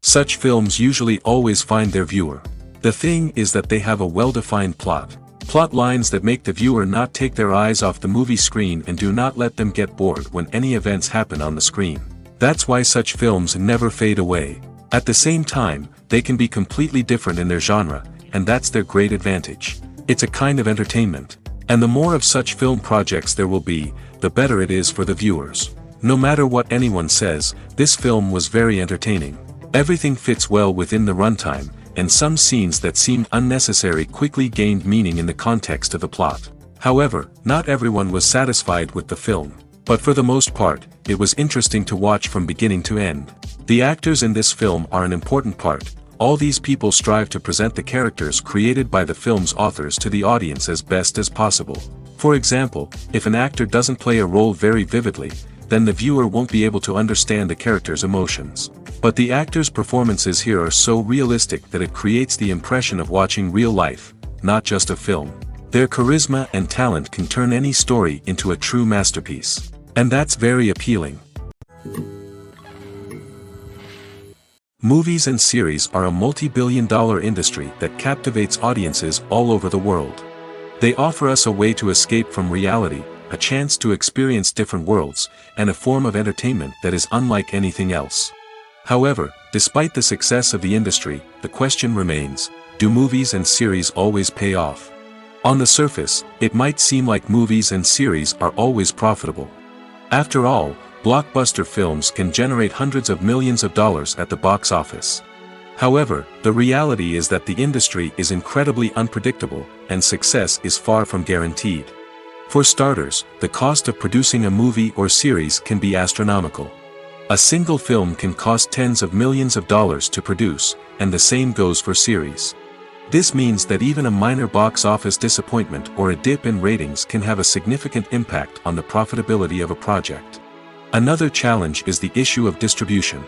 Such films usually always find their viewer. The thing is that they have a well-defined plot. Plot lines that make the viewer not take their eyes off the movie screen and do not let them get bored when any events happen on the screen. That's why such films never fade away. At the same time, they can be completely different in their genre, and that's their great advantage. It's a kind of entertainment. And the more of such film projects there will be, the better it is for the viewers. No matter what anyone says, this film was very entertaining. Everything fits well within the runtime, and some scenes that seemed unnecessary quickly gained meaning in the context of the plot. However, not everyone was satisfied with the film. But for the most part, it was interesting to watch from beginning to end. The actors in this film are an important part. All these people strive to present the characters created by the film's authors to the audience as best as possible. For example, if an actor doesn't play a role very vividly, then the viewer won't be able to understand the character's emotions. But the actors' performances here are so realistic that it creates the impression of watching real life, not just a film. Their charisma and talent can turn any story into a true masterpiece. And that's very appealing. Movies and series are a multi-billion-dollar industry that captivates audiences all over the world. They offer us a way to escape from reality, a chance to experience different worlds, and a form of entertainment that is unlike anything else. However, despite the success of the industry, the question remains, do movies and series always pay off? On the surface, it might seem like movies and series are always profitable. After all, blockbuster films can generate hundreds of millions of dollars at the box office. However, the reality is that the industry is incredibly unpredictable, and success is far from guaranteed. For starters, the cost of producing a movie or series can be astronomical. A single film can cost tens of millions of dollars to produce, and the same goes for series. This means that even a minor box office disappointment or a dip in ratings can have a significant impact on the profitability of a project. Another challenge is the issue of distribution.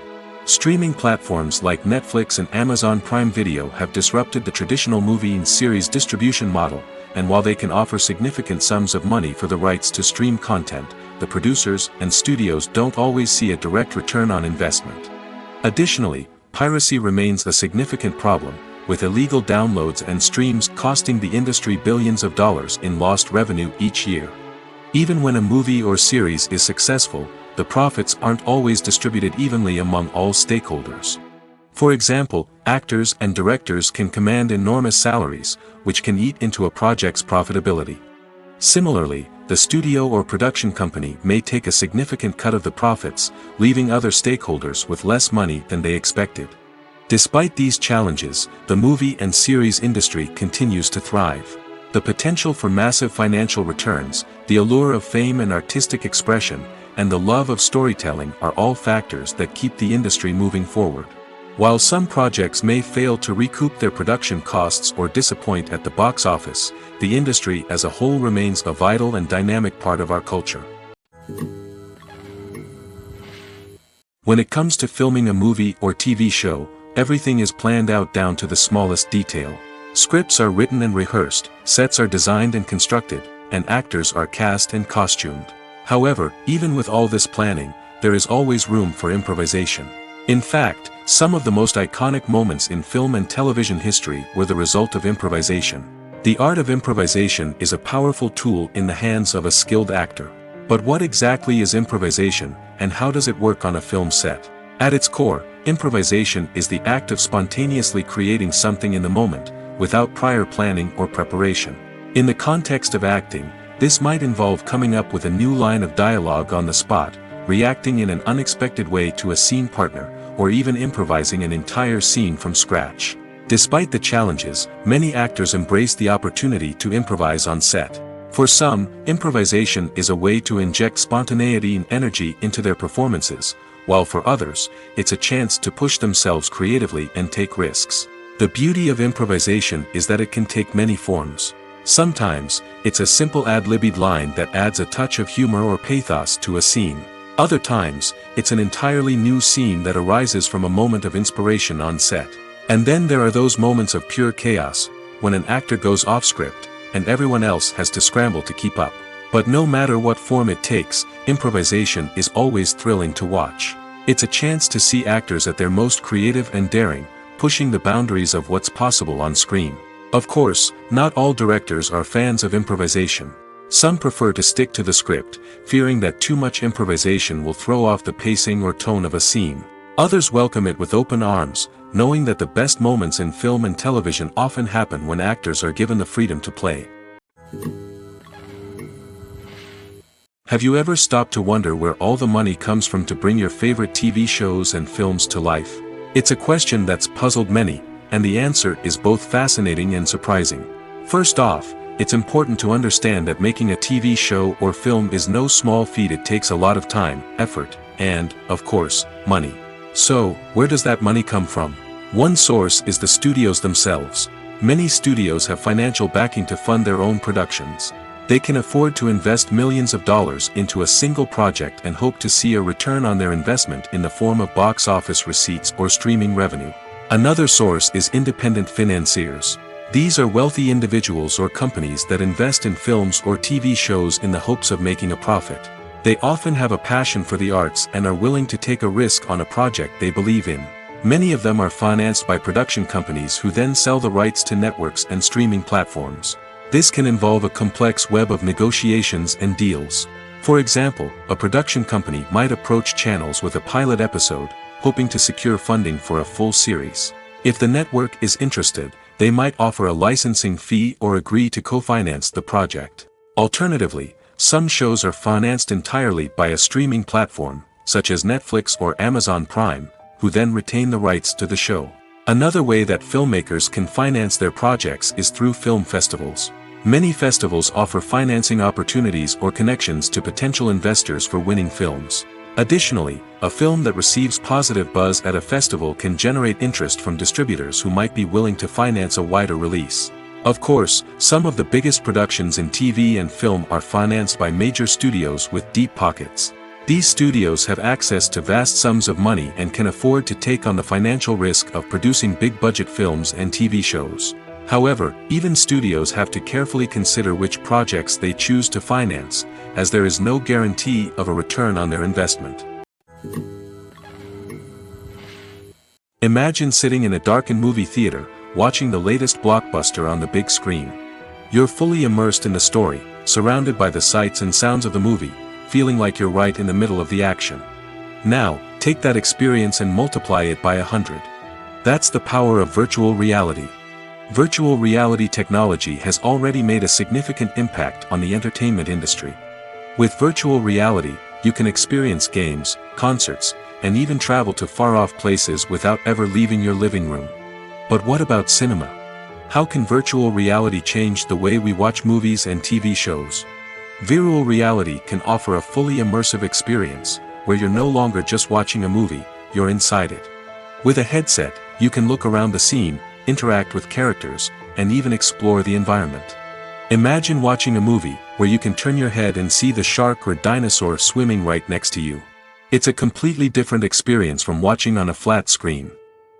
Streaming platforms like Netflix and Amazon Prime Video have disrupted the traditional movie and series distribution model, and while they can offer significant sums of money for the rights to stream content, the producers and studios don't always see a direct return on investment. Additionally, piracy remains a significant problem, with illegal downloads and streams costing the industry billions of dollars in lost revenue each year. Even when a movie or series is successful, the profits aren't always distributed evenly among all stakeholders. For example, actors and directors can command enormous salaries, which can eat into a project's profitability. Similarly, the studio or production company may take a significant cut of the profits, leaving other stakeholders with less money than they expected. Despite these challenges, the movie and series industry continues to thrive. The potential for massive financial returns, the allure of fame and artistic expression, and the love of storytelling are all factors that keep the industry moving forward. While some projects may fail to recoup their production costs or disappoint at the box office, the industry as a whole remains a vital and dynamic part of our culture. When it comes to filming a movie or TV show, everything is planned out down to the smallest detail. Scripts are written and rehearsed, sets are designed and constructed, and actors are cast and costumed. However, even with all this planning, there is always room for improvisation. In fact, some of the most iconic moments in film and television history were the result of improvisation. The art of improvisation is a powerful tool in the hands of a skilled actor. But what exactly is improvisation, and how does it work on a film set? At its core, improvisation is the act of spontaneously creating something in the moment, without prior planning or preparation. In the context of acting, this might involve coming up with a new line of dialogue on the spot, reacting in an unexpected way to a scene partner, or even improvising an entire scene from scratch. Despite the challenges, many actors embrace the opportunity to improvise on set. For some, improvisation is a way to inject spontaneity and energy into their performances, while for others, it's a chance to push themselves creatively and take risks. The beauty of improvisation is that it can take many forms. Sometimes, it's a simple ad-libbed line that adds a touch of humor or pathos to a scene. Other times, it's an entirely new scene that arises from a moment of inspiration on set. And then there are those moments of pure chaos, when an actor goes off script, and everyone else has to scramble to keep up. But no matter what form it takes, improvisation is always thrilling to watch. It's a chance to see actors at their most creative and daring, pushing the boundaries of what's possible on screen. Of course, not all directors are fans of improvisation. Some prefer to stick to the script, fearing that too much improvisation will throw off the pacing or tone of a scene. Others welcome it with open arms, knowing that the best moments in film and television often happen when actors are given the freedom to play. Have you ever stopped to wonder where all the money comes from to bring your favorite TV shows and films to life? It's a question that's puzzled many, and the answer is both fascinating and surprising. First off, it's important to understand that making a TV show or film is no small feat. It takes a lot of time, effort, and, of course, money. So, where does that money come from? One source is the studios themselves. Many studios have financial backing to fund their own productions. They can afford to invest millions of dollars into a single project and hope to see a return on their investment in the form of box office receipts or streaming revenue. Another source is independent financiers. These are wealthy individuals or companies that invest in films or TV shows in the hopes of making a profit. They often have a passion for the arts and are willing to take a risk on a project they believe in. Many of them are financed by production companies who then sell the rights to networks and streaming platforms. This can involve a complex web of negotiations and deals. For example, a production company might approach channels with a pilot episode, hoping to secure funding for a full series. If the network is interested, they might offer a licensing fee or agree to co-finance the project. Alternatively, some shows are financed entirely by a streaming platform, such as Netflix or Amazon Prime, who then retain the rights to the show. Another way that filmmakers can finance their projects is through film festivals. Many festivals offer financing opportunities or connections to potential investors for winning films. Additionally, a film that receives positive buzz at a festival can generate interest from distributors who might be willing to finance a wider release. Of course, some of the biggest productions in TV and film are financed by major studios with deep pockets. These studios have access to vast sums of money and can afford to take on the financial risk of producing big-budget films and TV shows. However, even studios have to carefully consider which projects they choose to finance, as there is no guarantee of a return on their investment. Imagine sitting in a darkened movie theater, watching the latest blockbuster on the big screen. You're fully immersed in the story, surrounded by the sights and sounds of the movie, feeling like you're right in the middle of the action. Now, take that experience and multiply it by 100. That's the power of virtual reality. Virtual reality technology has already made a significant impact on the entertainment industry. With virtual reality, you can experience games, concerts, and even travel to far-off places without ever leaving your living room. But what about cinema? How can virtual reality change the way we watch movies and TV shows? Virtual reality can offer a fully immersive experience, where you're no longer just watching a movie, you're inside it. With a headset, you can look around the scene, interact with characters, and even explore the environment. Imagine watching a movie where you can turn your head and see the shark or dinosaur swimming right next to you. It's a completely different experience from watching on a flat screen.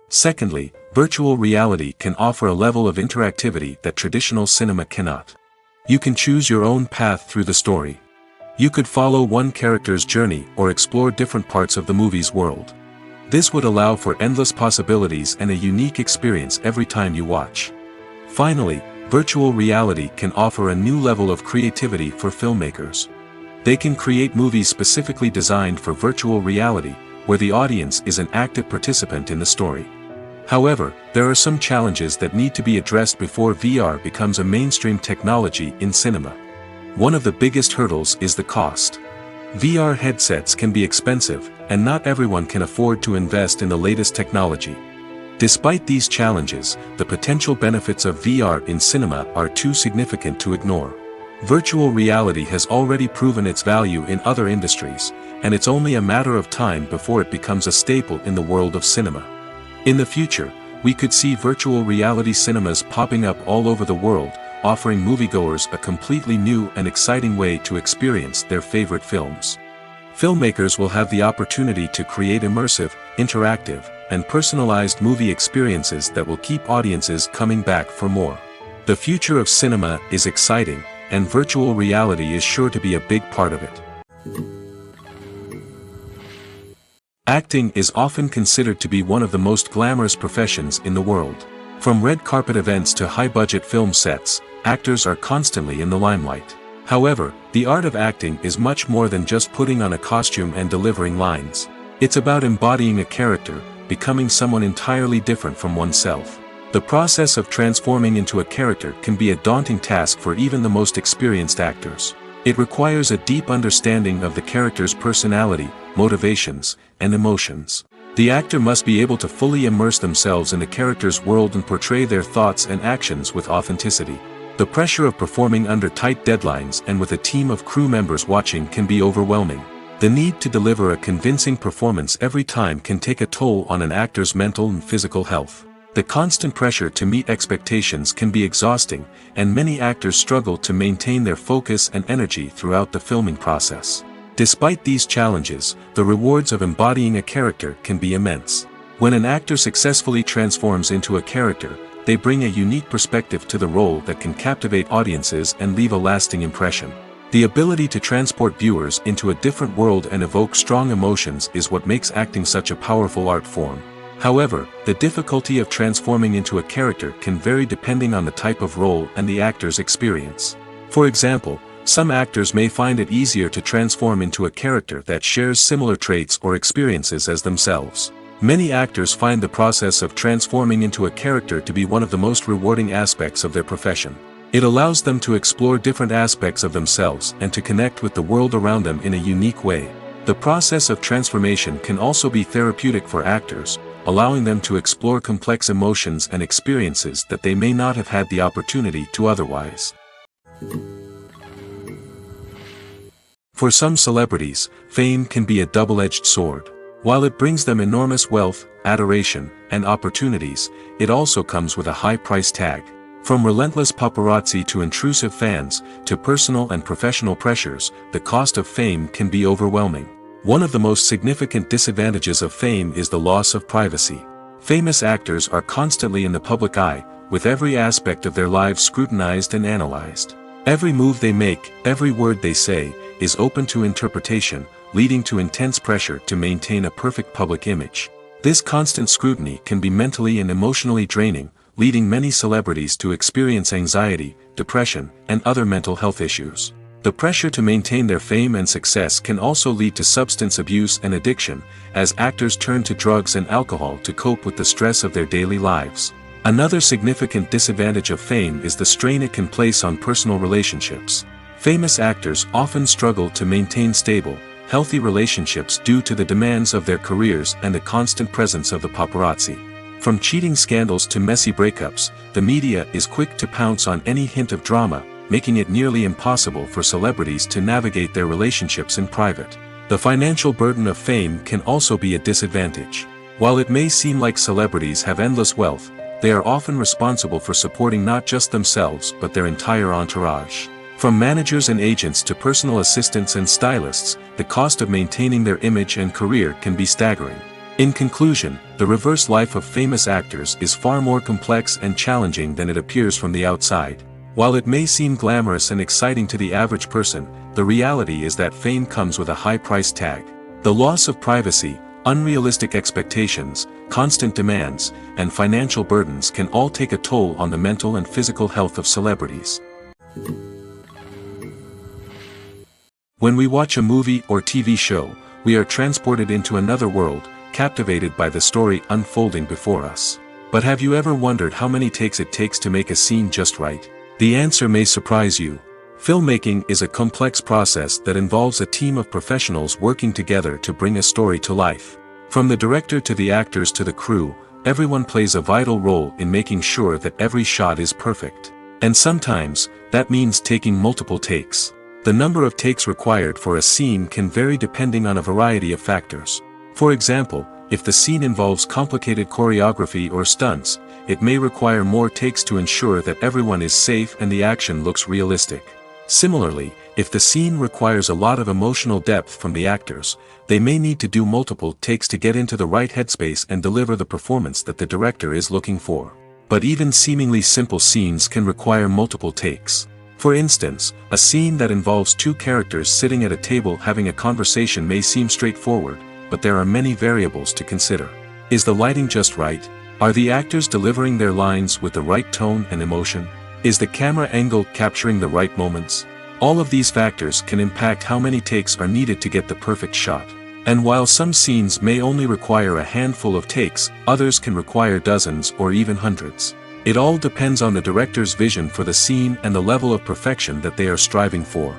Secondly, virtual reality can offer a level of interactivity that traditional cinema cannot. You can choose your own path through the story. You could follow one character's journey or explore different parts of the movie's world. This would allow for endless possibilities and a unique experience every time you watch. Finally, virtual reality can offer a new level of creativity for filmmakers. They can create movies specifically designed for virtual reality, where the audience is an active participant in the story. However, there are some challenges that need to be addressed before VR becomes a mainstream technology in cinema. One of the biggest hurdles is the cost. VR headsets can be expensive, and not everyone can afford to invest in the latest technology. Despite these challenges, the potential benefits of VR in cinema are too significant to ignore. Virtual reality has already proven its value in other industries, and it's only a matter of time before it becomes a staple in the world of cinema. In the future, we could see virtual reality cinemas popping up all over the world, offering moviegoers a completely new and exciting way to experience their favorite films. Filmmakers will have the opportunity to create immersive, interactive, and personalized movie experiences that will keep audiences coming back for more. The future of cinema is exciting, and virtual reality is sure to be a big part of it. Acting is often considered to be one of the most glamorous professions in the world. From red carpet events to high-budget film sets, actors are constantly in the limelight. However, the art of acting is much more than just putting on a costume and delivering lines. It's about embodying a character, becoming someone entirely different from oneself. The process of transforming into a character can be a daunting task for even the most experienced actors. It requires a deep understanding of the character's personality, motivations, and emotions. The actor must be able to fully immerse themselves in the character's world and portray their thoughts and actions with authenticity. The pressure of performing under tight deadlines and with a team of crew members watching can be overwhelming. The need to deliver a convincing performance every time can take a toll on an actor's mental and physical health. The constant pressure to meet expectations can be exhausting, and many actors struggle to maintain their focus and energy throughout the filming process. Despite these challenges, the rewards of embodying a character can be immense. When an actor successfully transforms into a character, they bring a unique perspective to the role that can captivate audiences and leave a lasting impression. The ability to transport viewers into a different world and evoke strong emotions is what makes acting such a powerful art form. However, the difficulty of transforming into a character can vary depending on the type of role and the actor's experience. For example, some actors may find it easier to transform into a character that shares similar traits or experiences as themselves. Many actors find the process of transforming into a character to be one of the most rewarding aspects of their profession. It allows them to explore different aspects of themselves and to connect with the world around them in a unique way. The process of transformation can also be therapeutic for actors, allowing them to explore complex emotions and experiences that they may not have had the opportunity to otherwise. For some celebrities, fame can be a double-edged sword. While it brings them enormous wealth, adoration, and opportunities, it also comes with a high price tag. From relentless paparazzi to intrusive fans, to personal and professional pressures, the cost of fame can be overwhelming. One of the most significant disadvantages of fame is the loss of privacy. Famous actors are constantly in the public eye, with every aspect of their lives scrutinized and analyzed. Every move they make, every word they say, is open to interpretation, leading to intense pressure to maintain a perfect public image. This constant scrutiny can be mentally and emotionally draining, leading many celebrities to experience anxiety, depression, and other mental health issues. The pressure to maintain their fame and success can also lead to substance abuse and addiction, as actors turn to drugs and alcohol to cope with the stress of their daily lives. Another significant disadvantage of fame is the strain it can place on personal relationships. Famous actors often struggle to maintain stable, healthy relationships due to the demands of their careers and the constant presence of the paparazzi. From cheating scandals to messy breakups, the media is quick to pounce on any hint of drama, making it nearly impossible for celebrities to navigate their relationships in private. The financial burden of fame can also be a disadvantage. While it may seem like celebrities have endless wealth, they are often responsible for supporting not just themselves but their entire entourage. From managers and agents to personal assistants and stylists, the cost of maintaining their image and career can be staggering. In conclusion, the reverse life of famous actors is far more complex and challenging than it appears from the outside. While it may seem glamorous and exciting to the average person, the reality is that fame comes with a high price tag. The loss of privacy, unrealistic expectations, constant demands, and financial burdens can all take a toll on the mental and physical health of celebrities. When we watch a movie or TV show, we are transported into another world, captivated by the story unfolding before us. But have you ever wondered how many takes it takes to make a scene just right? The answer may surprise you. Filmmaking is a complex process that involves a team of professionals working together to bring a story to life. From the director to the actors to the crew, everyone plays a vital role in making sure that every shot is perfect. And sometimes, that means taking multiple takes. The number of takes required for a scene can vary depending on a variety of factors. For example, if the scene involves complicated choreography or stunts, it may require more takes to ensure that everyone is safe and the action looks realistic. Similarly, if the scene requires a lot of emotional depth from the actors, they may need to do multiple takes to get into the right headspace and deliver the performance that the director is looking for. But even seemingly simple scenes can require multiple takes. For instance, a scene that involves two characters sitting at a table having a conversation may seem straightforward, but there are many variables to consider. Is the lighting just right? Are the actors delivering their lines with the right tone and emotion? Is the camera angle capturing the right moments? All of these factors can impact how many takes are needed to get the perfect shot. And while some scenes may only require a handful of takes, others can require dozens or even hundreds. It all depends on the director's vision for the scene and the level of perfection that they are striving for.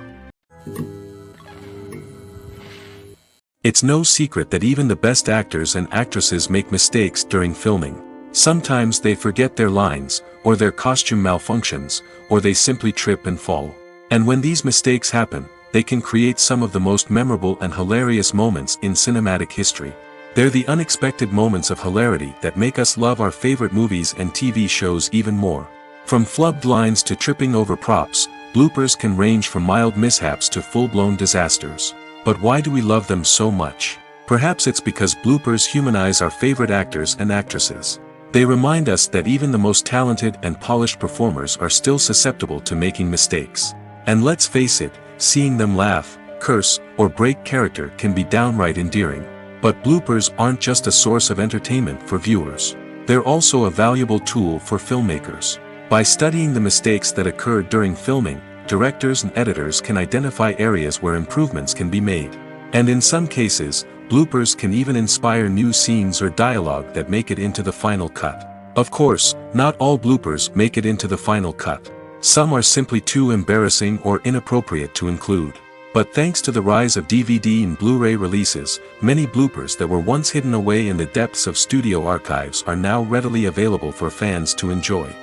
It's no secret that even the best actors and actresses make mistakes during filming. Sometimes they forget their lines, or their costume malfunctions, or they simply trip and fall. And when these mistakes happen, they can create some of the most memorable and hilarious moments in cinematic history. They're the unexpected moments of hilarity that make us love our favorite movies and TV shows even more. From flubbed lines to tripping over props, bloopers can range from mild mishaps to full-blown disasters. But why do we love them so much? Perhaps it's because bloopers humanize our favorite actors and actresses. They remind us that even the most talented and polished performers are still susceptible to making mistakes. And let's face it, seeing them laugh, curse, or break character can be downright endearing. But bloopers aren't just a source of entertainment for viewers. They're also a valuable tool for filmmakers. By studying the mistakes that occurred during filming, directors and editors can identify areas where improvements can be made. And in some cases, bloopers can even inspire new scenes or dialogue that make it into the final cut. Of course, not all bloopers make it into the final cut. Some are simply too embarrassing or inappropriate to include. But thanks to the rise of DVD and Blu-ray releases, many bloopers that were once hidden away in the depths of studio archives are now readily available for fans to enjoy.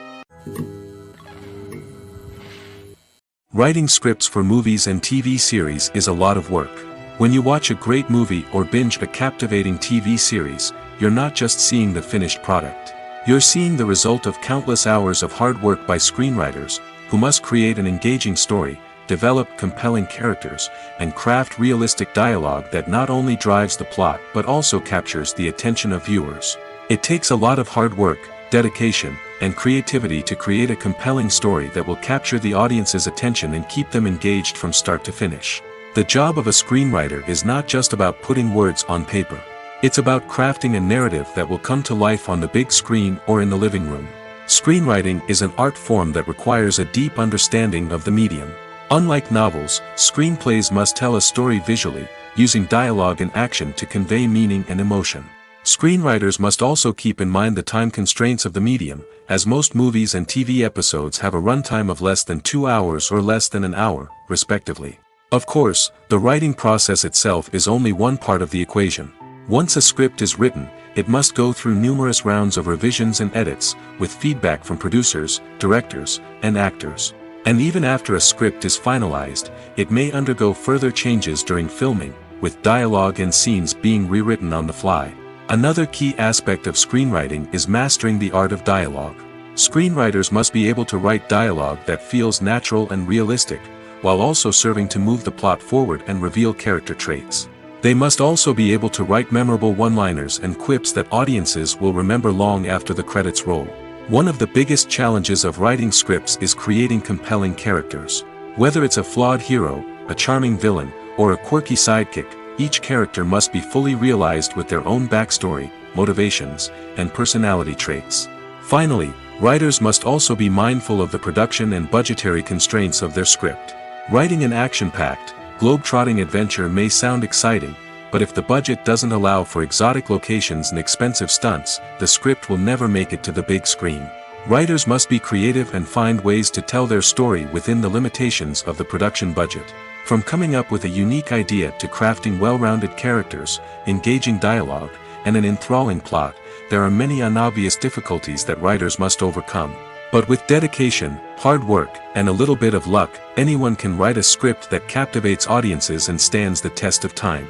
Writing scripts for movies and TV series is a lot of work. When you watch a great movie or binge a captivating TV series, you're not just seeing the finished product. You're seeing the result of countless hours of hard work by screenwriters, who must create an engaging story, develop compelling characters, and craft realistic dialogue that not only drives the plot but also captures the attention of viewers. It takes a lot of hard work, dedication, and creativity to create a compelling story that will capture the audience's attention and keep them engaged from start to finish. The job of a screenwriter is not just about putting words on paper. It's about crafting a narrative that will come to life on the big screen or in the living room. Screenwriting is an art form that requires a deep understanding of the medium. Unlike novels, screenplays must tell a story visually, using dialogue and action to convey meaning and emotion. Screenwriters must also keep in mind the time constraints of the medium, as most movies and TV episodes have a runtime of less than 2 hours or less than an hour, respectively. Of course, the writing process itself is only one part of the equation. Once a script is written, it must go through numerous rounds of revisions and edits, with feedback from producers, directors, and actors. And even after a script is finalized, it may undergo further changes during filming, with dialogue and scenes being rewritten on the fly. Another key aspect of screenwriting is mastering the art of dialogue. Screenwriters must be able to write dialogue that feels natural and realistic, while also serving to move the plot forward and reveal character traits. They must also be able to write memorable one-liners and quips that audiences will remember long after the credits roll. One of the biggest challenges of writing scripts is creating compelling characters. Whether it's a flawed hero, a charming villain, or a quirky sidekick, each character must be fully realized with their own backstory, motivations, and personality traits. Finally, writers must also be mindful of the production and budgetary constraints of their script. Writing an action-packed, globe-trotting adventure may sound exciting, but if the budget doesn't allow for exotic locations and expensive stunts, the script will never make it to the big screen. Writers must be creative and find ways to tell their story within the limitations of the production budget. From coming up with a unique idea to crafting well-rounded characters, engaging dialogue, and an enthralling plot, there are many unobvious difficulties that writers must overcome. But with dedication, hard work, and a little bit of luck, anyone can write a script that captivates audiences and stands the test of time.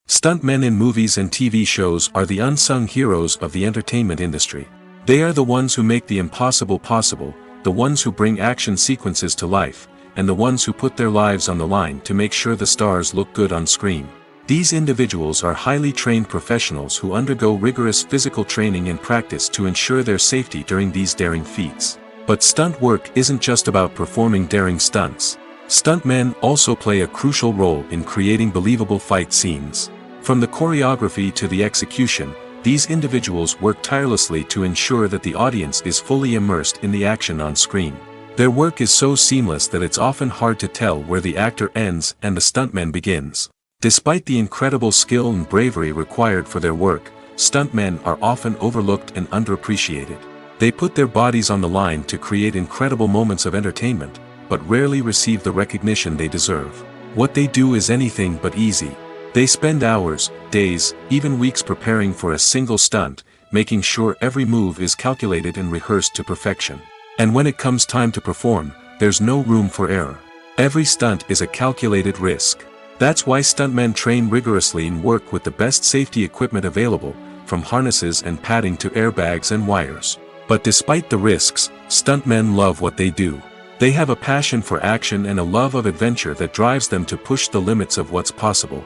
Stuntmen in movies and TV shows are the unsung heroes of the entertainment industry. They are the ones who make the impossible possible, the ones who bring action sequences to life, and the ones who put their lives on the line to make sure the stars look good on screen. These individuals are highly trained professionals who undergo rigorous physical training and practice to ensure their safety during these daring feats. But stunt work isn't just about performing daring stunts. Stuntmen also play a crucial role in creating believable fight scenes. From the choreography to the execution, these individuals work tirelessly to ensure that the audience is fully immersed in the action on screen. Their work is so seamless that it's often hard to tell where the actor ends and the stuntman begins. Despite the incredible skill and bravery required for their work, stuntmen are often overlooked and underappreciated. They put their bodies on the line to create incredible moments of entertainment, but rarely receive the recognition they deserve. What they do is anything but easy. They spend hours, days, even weeks preparing for a single stunt, making sure every move is calculated and rehearsed to perfection. And when it comes time to perform, there's no room for error. Every stunt is a calculated risk. That's why stuntmen train rigorously and work with the best safety equipment available, from harnesses and padding to airbags and wires. But despite the risks, stuntmen love what they do. They have a passion for action and a love of adventure that drives them to push the limits of what's possible.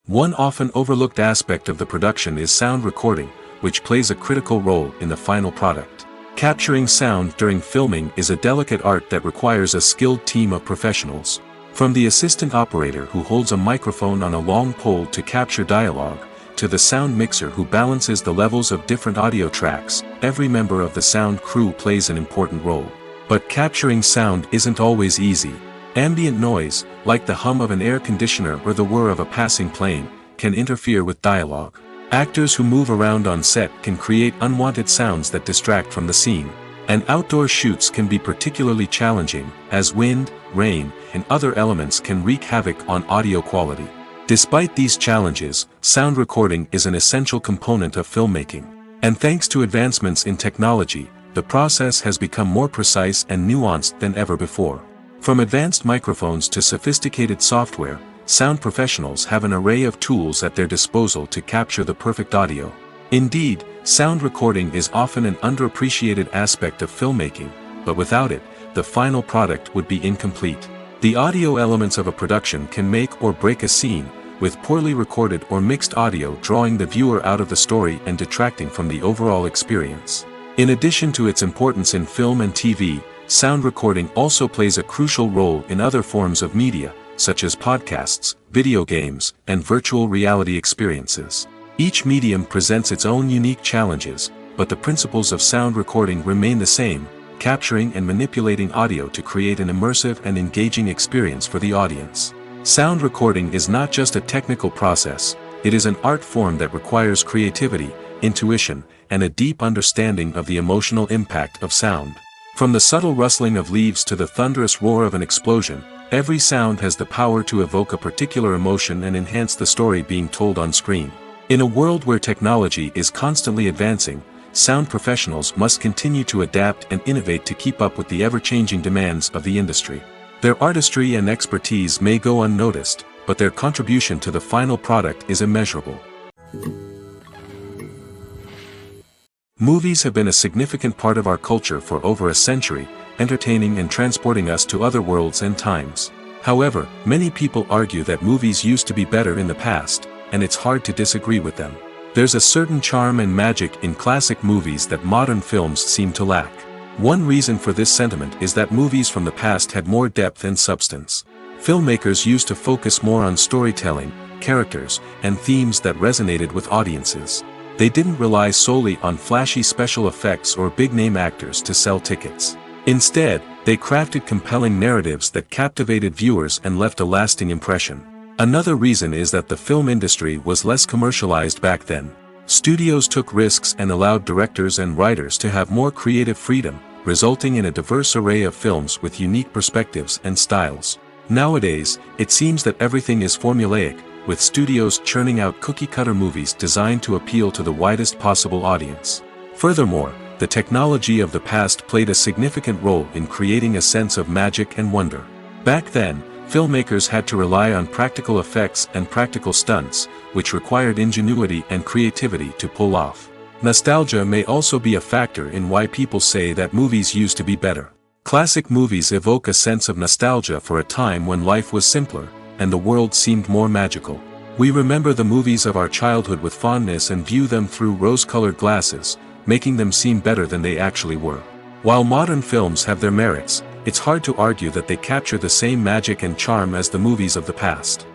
One often overlooked aspect of the production is sound recording, which plays a critical role in the final product. Capturing sound during filming is a delicate art that requires a skilled team of professionals. From the assistant operator who holds a microphone on a long pole to capture dialogue, to the sound mixer who balances the levels of different audio tracks, every member of the sound crew plays an important role. But capturing sound isn't always easy. Ambient noise, like the hum of an air conditioner or the whir of a passing plane, can interfere with dialogue. Actors who move around on set can create unwanted sounds that distract from the scene. And outdoor shoots can be particularly challenging, as wind, rain, and other elements can wreak havoc on audio quality. Despite these challenges, sound recording is an essential component of filmmaking. And thanks to advancements in technology, the process has become more precise and nuanced than ever before. From advanced microphones to sophisticated software, sound professionals have an array of tools at their disposal to capture the perfect audio. Indeed, sound recording is often an underappreciated aspect of filmmaking, but without it, the final product would be incomplete. The audio elements of a production can make or break a scene, with poorly recorded or mixed audio drawing the viewer out of the story and detracting from the overall experience. In addition to its importance in film and TV, sound recording also plays a crucial role in other forms of media, such as podcasts, video games, and virtual reality experiences. Each medium presents its own unique challenges, but the principles of sound recording remain the same, capturing and manipulating audio to create an immersive and engaging experience for the audience. Sound recording is not just a technical process, it is an art form that requires creativity, intuition, and a deep understanding of the emotional impact of sound. From the subtle rustling of leaves to the thunderous roar of an explosion, every sound has the power to evoke a particular emotion and enhance the story being told on screen. In a world where technology is constantly advancing, sound professionals must continue to adapt and innovate to keep up with the ever-changing demands of the industry. Their artistry and expertise may go unnoticed, but their contribution to the final product is immeasurable. Movies have been a significant part of our culture for over a century, entertaining and transporting us to other worlds and times. However, many people argue that movies used to be better in the past, and it's hard to disagree with them. There's a certain charm and magic in classic movies that modern films seem to lack. One reason for this sentiment is that movies from the past had more depth and substance. Filmmakers used to focus more on storytelling, characters, and themes that resonated with audiences. They didn't rely solely on flashy special effects or big-name actors to sell tickets. Instead, they crafted compelling narratives that captivated viewers and left a lasting impression. Another reason is that the film industry was less commercialized back then. Studios took risks and allowed directors and writers to have more creative freedom, resulting in a diverse array of films with unique perspectives and styles. Nowadays, it seems that everything is formulaic, with studios churning out cookie-cutter movies designed to appeal to the widest possible audience. Furthermore, the technology of the past played a significant role in creating a sense of magic and wonder. Back then, filmmakers had to rely on practical effects and practical stunts, which required ingenuity and creativity to pull off. Nostalgia may also be a factor in why people say that movies used to be better. Classic movies evoke a sense of nostalgia for a time when life was simpler, and the world seemed more magical. We remember the movies of our childhood with fondness and view them through rose-colored glasses, making them seem better than they actually were. While modern films have their merits, it's hard to argue that they capture the same magic and charm as the movies of the past.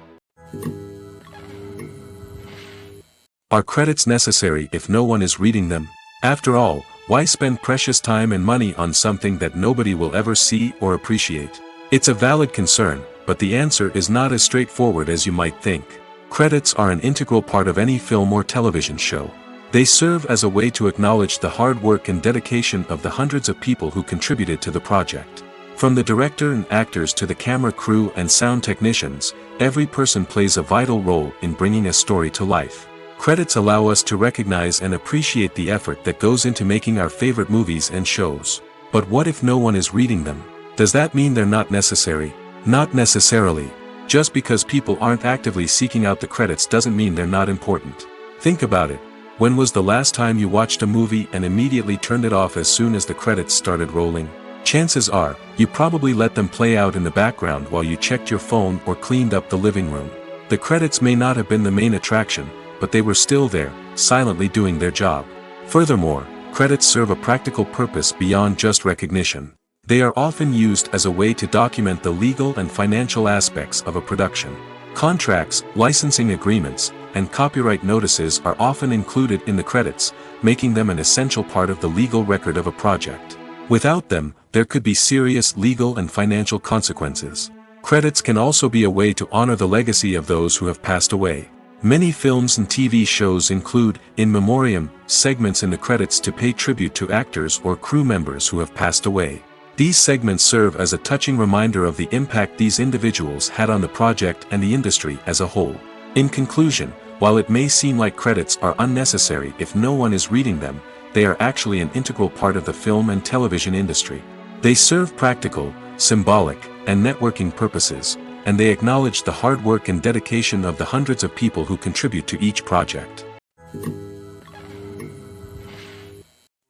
Are credits necessary if no one is reading them? After all, why spend precious time and money on something that nobody will ever see or appreciate? It's a valid concern, but the answer is not as straightforward as you might think. Credits are an integral part of any film or television show. They serve as a way to acknowledge the hard work and dedication of the hundreds of people who contributed to the project. From the director and actors to the camera crew and sound technicians, every person plays a vital role in bringing a story to life. Credits allow us to recognize and appreciate the effort that goes into making our favorite movies and shows. But what if no one is reading them? Does that mean they're not necessary? Not necessarily. Just because people aren't actively seeking out the credits doesn't mean they're not important. Think about it. When was the last time you watched a movie and immediately turned it off as soon as the credits started rolling? Chances are, you probably let them play out in the background while you checked your phone or cleaned up the living room. The credits may not have been the main attraction, but they were still there, silently doing their job. Furthermore, credits serve a practical purpose beyond just recognition. They are often used as a way to document the legal and financial aspects of a production. Contracts, licensing agreements, and copyright notices are often included in the credits, making them an essential part of the legal record of a project. Without them, there could be serious legal and financial consequences. Credits can also be a way to honor the legacy of those who have passed away. Many films and TV shows include, in memoriam, segments in the credits to pay tribute to actors or crew members who have passed away. These segments serve as a touching reminder of the impact these individuals had on the project and the industry as a whole. In conclusion, while it may seem like credits are unnecessary if no one is reading them, they are actually an integral part of the film and television industry. They serve practical, symbolic, and networking purposes, and they acknowledge the hard work and dedication of the hundreds of people who contribute to each project.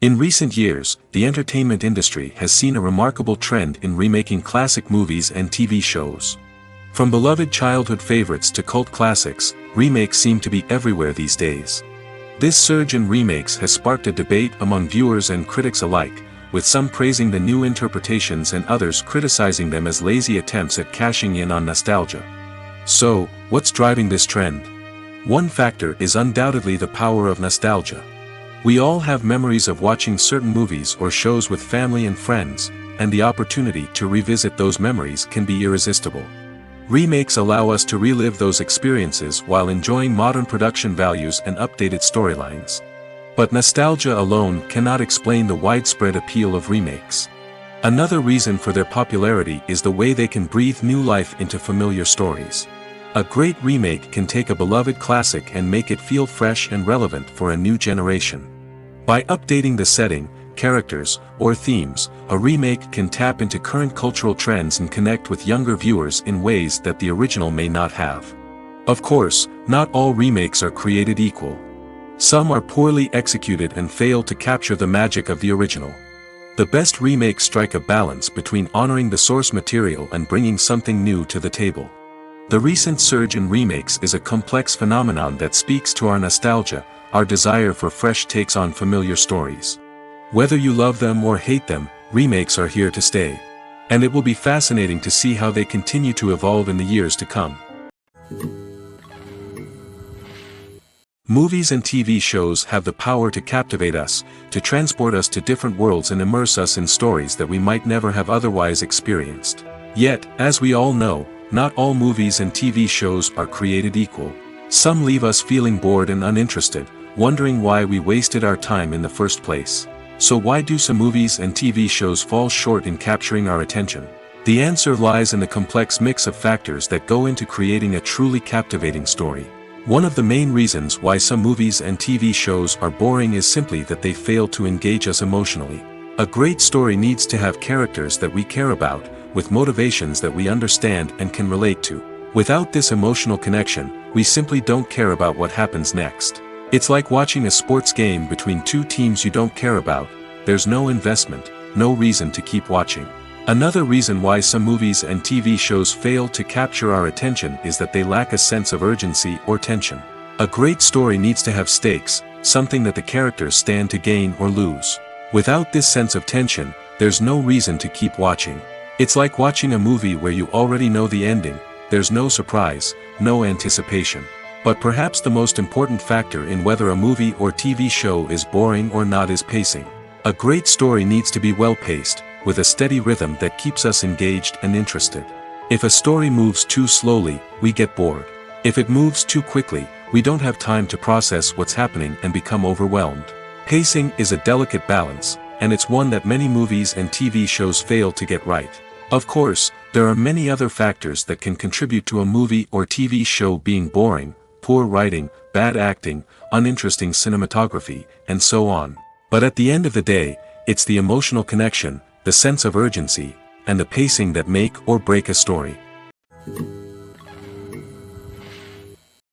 In recent years, the entertainment industry has seen a remarkable trend in remaking classic movies and TV shows. From beloved childhood favorites to cult classics, remakes seem to be everywhere these days. This surge in remakes has sparked a debate among viewers and critics alike, with some praising the new interpretations and others criticizing them as lazy attempts at cashing in on nostalgia. So, what's driving this trend? One factor is undoubtedly the power of nostalgia. We all have memories of watching certain movies or shows with family and friends, and the opportunity to revisit those memories can be irresistible. Remakes allow us to relive those experiences while enjoying modern production values and updated storylines. But nostalgia alone cannot explain the widespread appeal of remakes. Another reason for their popularity is the way they can breathe new life into familiar stories. A great remake can take a beloved classic and make it feel fresh and relevant for a new generation. By updating the setting, characters, or themes, a remake can tap into current cultural trends and connect with younger viewers in ways that the original may not have. Of course, not all remakes are created equal. Some are poorly executed and fail to capture the magic of the original. The best remakes strike a balance between honoring the source material and bringing something new to the table. The recent surge in remakes is a complex phenomenon that speaks to our nostalgia, our desire for fresh takes on familiar stories. Whether you love them or hate them, remakes are here to stay. And it will be fascinating to see how they continue to evolve in the years to come. Movies and TV shows have the power to captivate us, to transport us to different worlds and immerse us in stories that we might never have otherwise experienced. Yet, as we all know, not all movies and TV shows are created equal. Some leave us feeling bored and uninterested, wondering why we wasted our time in the first place. So why do some movies and TV shows fall short in capturing our attention? The answer lies in the complex mix of factors that go into creating a truly captivating story. One of the main reasons why some movies and TV shows are boring is simply that they fail to engage us emotionally. A great story needs to have characters that we care about, with motivations that we understand and can relate to. Without this emotional connection, we simply don't care about what happens next. It's like watching a sports game between two teams you don't care about. There's no investment, no reason to keep watching. Another reason why some movies and TV shows fail to capture our attention is that they lack a sense of urgency or tension. A great story needs to have stakes, something that the characters stand to gain or lose. Without this sense of tension, there's no reason to keep watching. It's like watching a movie where you already know the ending, there's no surprise, no anticipation. But perhaps the most important factor in whether a movie or TV show is boring or not is pacing. A great story needs to be well-paced, with a steady rhythm that keeps us engaged and interested. If a story moves too slowly, we get bored. If it moves too quickly, we don't have time to process what's happening and become overwhelmed. Pacing is a delicate balance, and it's one that many movies and TV shows fail to get right. Of course, there are many other factors that can contribute to a movie or TV show being boring: poor writing, bad acting, uninteresting cinematography, and so on. But at the end of the day, it's the emotional connection, the sense of urgency, and the pacing that make or break a story.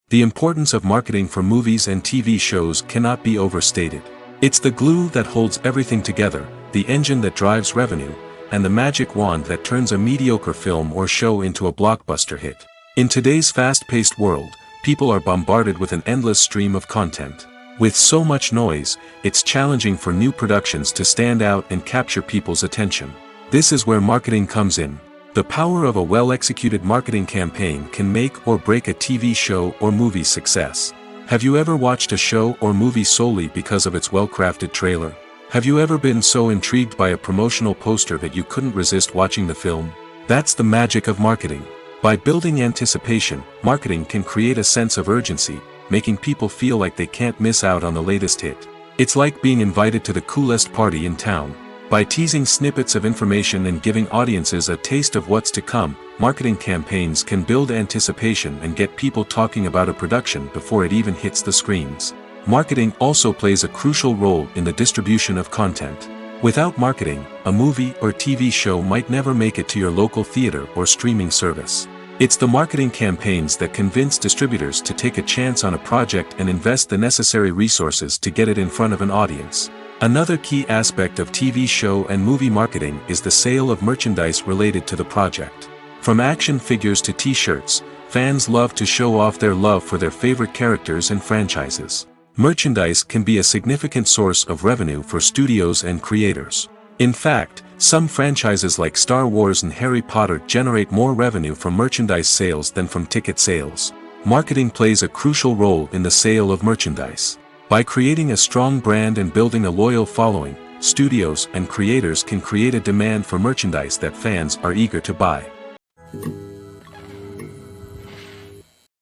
The importance of marketing for movies and TV shows cannot be overstated. It's the glue that holds everything together, the engine that drives revenue, and the magic wand that turns a mediocre film or show into a blockbuster hit. In today's fast-paced world, people are bombarded with an endless stream of content. With so much noise, it's challenging for new productions to stand out and capture people's attention. This is where marketing comes in. The power of a well-executed marketing campaign can make or break a TV show or movie's success. Have you ever watched a show or movie solely because of its well-crafted trailer? Have you ever been so intrigued by a promotional poster that you couldn't resist watching the film? That's the magic of marketing. By building anticipation, marketing can create a sense of urgency, making people feel like they can't miss out on the latest hit. It's like being invited to the coolest party in town. By teasing snippets of information and giving audiences a taste of what's to come, marketing campaigns can build anticipation and get people talking about a production before it even hits the screens. Marketing also plays a crucial role in the distribution of content. Without marketing, a movie or TV show might never make it to your local theater or streaming service. It's the marketing campaigns that convince distributors to take a chance on a project and invest the necessary resources to get it in front of an audience. Another key aspect of TV show and movie marketing is the sale of merchandise related to the project. From action figures to t-shirts, fans love to show off their love for their favorite characters and franchises. Merchandise can be a significant source of revenue for studios and creators. In fact, some franchises like Star Wars and Harry Potter generate more revenue from merchandise sales than from ticket sales. Marketing plays a crucial role in the sale of merchandise. By creating a strong brand and building a loyal following, studios and creators can create a demand for merchandise that fans are eager to buy.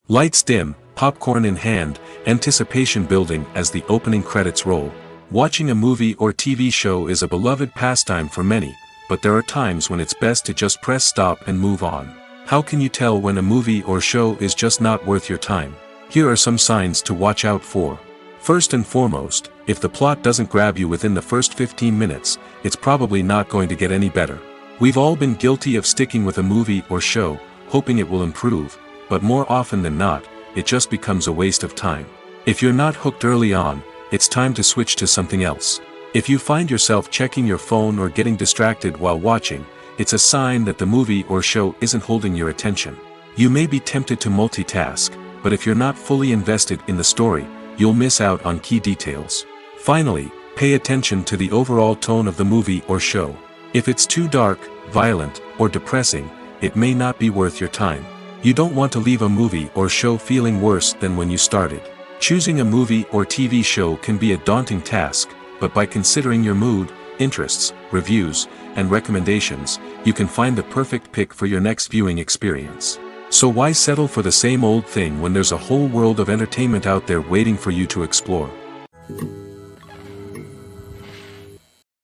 Lights dim, popcorn in hand, anticipation building as the opening credits roll. Watching a movie or TV show is a beloved pastime for many, but there are times when it's best to just press stop and move on. How can you tell when a movie or show is just not worth your time? Here are some signs to watch out for. First and foremost, if the plot doesn't grab you within the first 15 minutes, it's probably not going to get any better. We've all been guilty of sticking with a movie or show, hoping it will improve, but more often than not, it just becomes a waste of time. If you're not hooked early on, it's time to switch to something else. If you find yourself checking your phone or getting distracted while watching, it's a sign that the movie or show isn't holding your attention. You may be tempted to multitask, but if you're not fully invested in the story, you'll miss out on key details. Finally, pay attention to the overall tone of the movie or show. If it's too dark, violent, or depressing, it may not be worth your time. You don't want to leave a movie or show feeling worse than when you started. Choosing a movie or TV show can be a daunting task, but by considering your mood, interests, reviews, and recommendations, you can find the perfect pick for your next viewing experience. So why settle for the same old thing when there's a whole world of entertainment out there waiting for you to explore?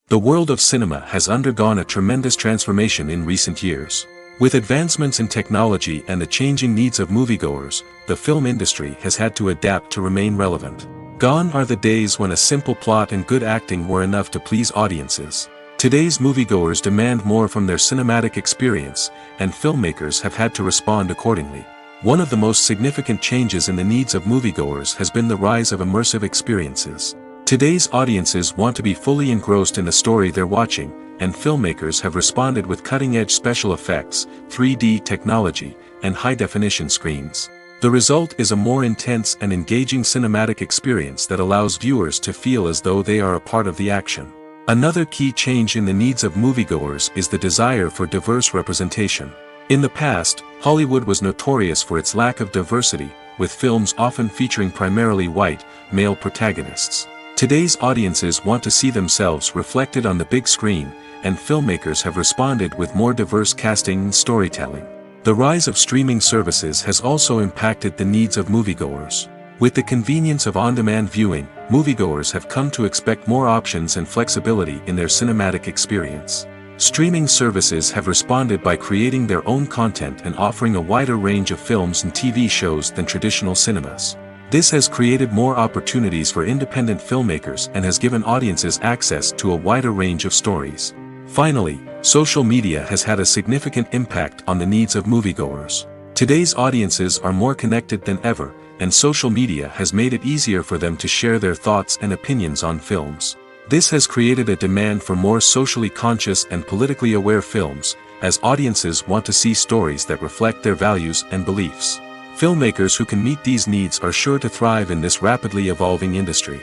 The world of cinema has undergone a tremendous transformation in recent years. With advancements in technology and the changing needs of moviegoers, the film industry has had to adapt to remain relevant. Gone are the days when a simple plot and good acting were enough to please audiences. Today's moviegoers demand more from their cinematic experience, and filmmakers have had to respond accordingly. One of the most significant changes in the needs of moviegoers has been the rise of immersive experiences. Today's audiences want to be fully engrossed in the story they're watching, and filmmakers have responded with cutting-edge special effects, 3D technology, and high-definition screens. The result is a more intense and engaging cinematic experience that allows viewers to feel as though they are a part of the action. Another key change in the needs of moviegoers is the desire for diverse representation. In the past, Hollywood was notorious for its lack of diversity, with films often featuring primarily white, male protagonists. Today's audiences want to see themselves reflected on the big screen, and filmmakers have responded with more diverse casting and storytelling. The rise of streaming services has also impacted the needs of moviegoers. With the convenience of on-demand viewing, moviegoers have come to expect more options and flexibility in their cinematic experience. Streaming services have responded by creating their own content and offering a wider range of films and TV shows than traditional cinemas. This has created more opportunities for independent filmmakers and has given audiences access to a wider range of stories. Finally, social media has had a significant impact on the needs of moviegoers. Today's audiences are more connected than ever, and social media has made it easier for them to share their thoughts and opinions on films. This has created a demand for more socially conscious and politically aware films, as audiences want to see stories that reflect their values and beliefs. Filmmakers who can meet these needs are sure to thrive in this rapidly evolving industry.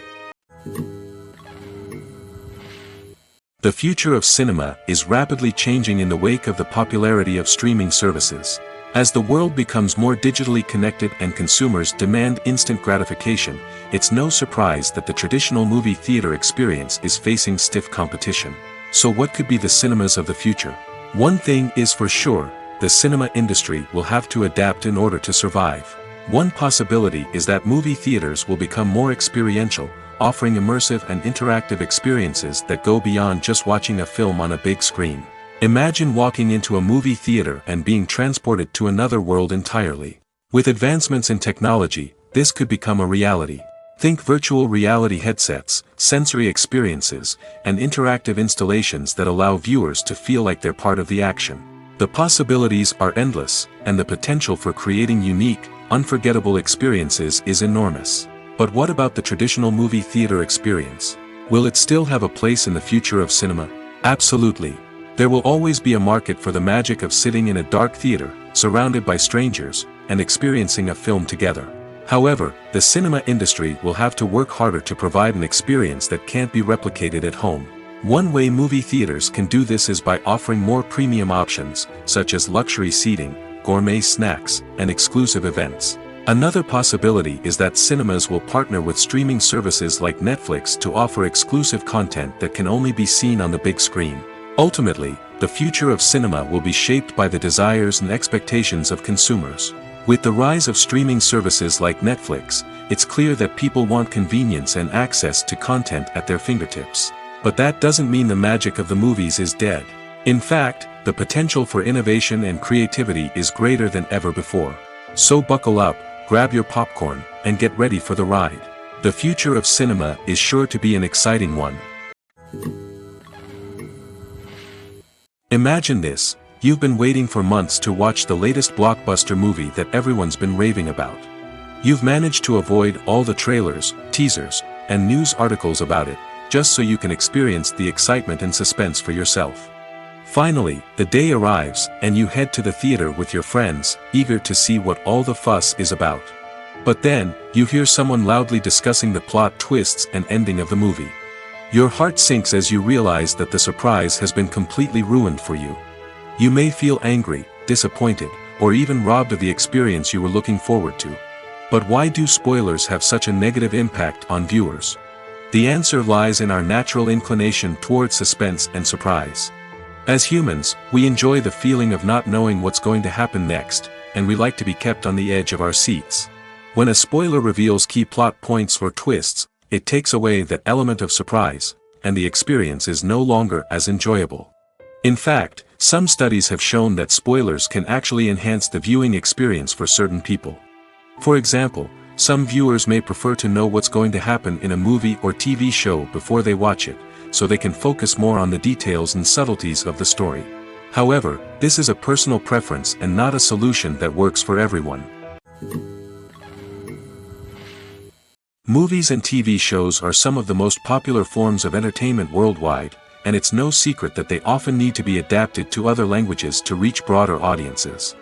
The future of cinema is rapidly changing in the wake of the popularity of streaming services. As the world becomes more digitally connected and consumers demand instant gratification, it's no surprise that the traditional movie theater experience is facing stiff competition. So what could be the cinemas of the future? One thing is for sure, the cinema industry will have to adapt in order to survive. One possibility is that movie theaters will become more experiential, offering immersive and interactive experiences that go beyond just watching a film on a big screen. Imagine walking into a movie theater and being transported to another world entirely. With advancements in technology, this could become a reality. Think virtual reality headsets, sensory experiences, and interactive installations that allow viewers to feel like they're part of the action. The possibilities are endless, and the potential for creating unique, unforgettable experiences is enormous. But what about the traditional movie theater experience? Will it still have a place in the future of cinema? Absolutely. There will always be a market for the magic of sitting in a dark theater, surrounded by strangers, and experiencing a film together. However, the cinema industry will have to work harder to provide an experience that can't be replicated at home. One way movie theaters can do this is by offering more premium options, such as luxury seating, gourmet snacks, and exclusive events. Another possibility is that cinemas will partner with streaming services like Netflix to offer exclusive content that can only be seen on the big screen. Ultimately, the future of cinema will be shaped by the desires and expectations of consumers. With the rise of streaming services like Netflix, it's clear that people want convenience and access to content at their fingertips. But that doesn't mean the magic of the movies is dead. In fact, the potential for innovation and creativity is greater than ever before. So buckle up, grab your popcorn, and get ready for the ride. The future of cinema is sure to be an exciting one. Imagine this, you've been waiting for months to watch the latest blockbuster movie that everyone's been raving about. You've managed to avoid all the trailers, teasers, and news articles about it, just so you can experience the excitement and suspense for yourself. Finally, the day arrives, and you head to the theater with your friends, eager to see what all the fuss is about. But then, you hear someone loudly discussing the plot twists and ending of the movie. Your heart sinks as you realize that the surprise has been completely ruined for you. You may feel angry, disappointed, or even robbed of the experience you were looking forward to. But why do spoilers have such a negative impact on viewers? The answer lies in our natural inclination towards suspense and surprise. As humans, we enjoy the feeling of not knowing what's going to happen next, and we like to be kept on the edge of our seats. When a spoiler reveals key plot points or twists, it takes away that element of surprise, and the experience is no longer as enjoyable. In fact, some studies have shown that spoilers can actually enhance the viewing experience for certain people. For example, some viewers may prefer to know what's going to happen in a movie or TV show before they watch it, so they can focus more on the details and subtleties of the story. However, this is a personal preference and not a solution that works for everyone. Movies and TV shows are some of the most popular forms of entertainment worldwide, and it's no secret that they often need to be adapted to other languages to reach broader audiences.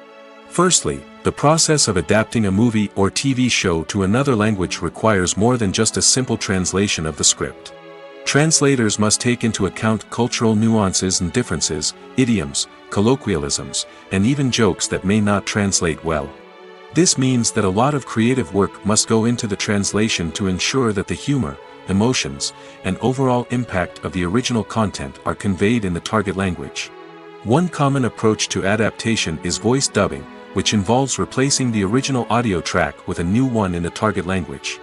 Firstly, the process of adapting a movie or TV show to another language requires more than just a simple translation of the script. Translators must take into account cultural nuances and differences, idioms, colloquialisms, and even jokes that may not translate well. This means that a lot of creative work must go into the translation to ensure that the humor, emotions, and overall impact of the original content are conveyed in the target language. One common approach to adaptation is voice dubbing, which involves replacing the original audio track with a new one in the target language.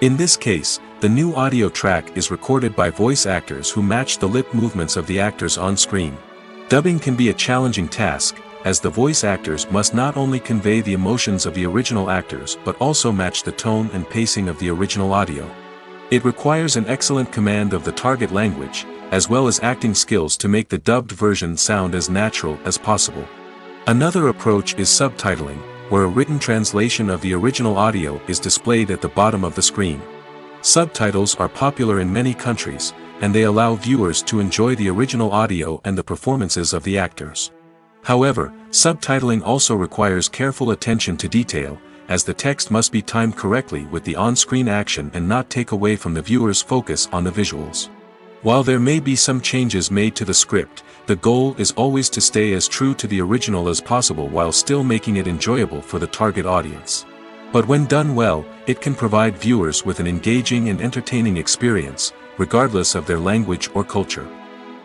In this case, the new audio track is recorded by voice actors who match the lip movements of the actors on screen. Dubbing can be a challenging task, as the voice actors must not only convey the emotions of the original actors but also match the tone and pacing of the original audio. It requires an excellent command of the target language, as well as acting skills to make the dubbed version sound as natural as possible. Another approach is subtitling, where a written translation of the original audio is displayed at the bottom of the screen. Subtitles are popular in many countries, and they allow viewers to enjoy the original audio and the performances of the actors. However, subtitling also requires careful attention to detail, as the text must be timed correctly with the on-screen action and not take away from the viewer's focus on the visuals. While there may be some changes made to the script, the goal is always to stay as true to the original as possible while still making it enjoyable for the target audience. But when done well, it can provide viewers with an engaging and entertaining experience, regardless of their language or culture.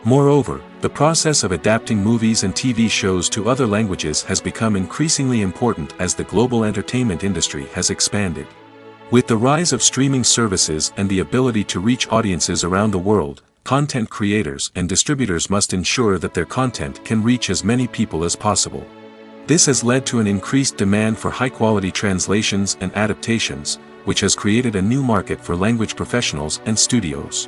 Moreover, the process of adapting movies and TV shows to other languages has become increasingly important as the global entertainment industry has expanded. With the rise of streaming services and the ability to reach audiences around the world, content creators and distributors must ensure that their content can reach as many people as possible. This has led to an increased demand for high-quality translations and adaptations, which has created a new market for language professionals and studios.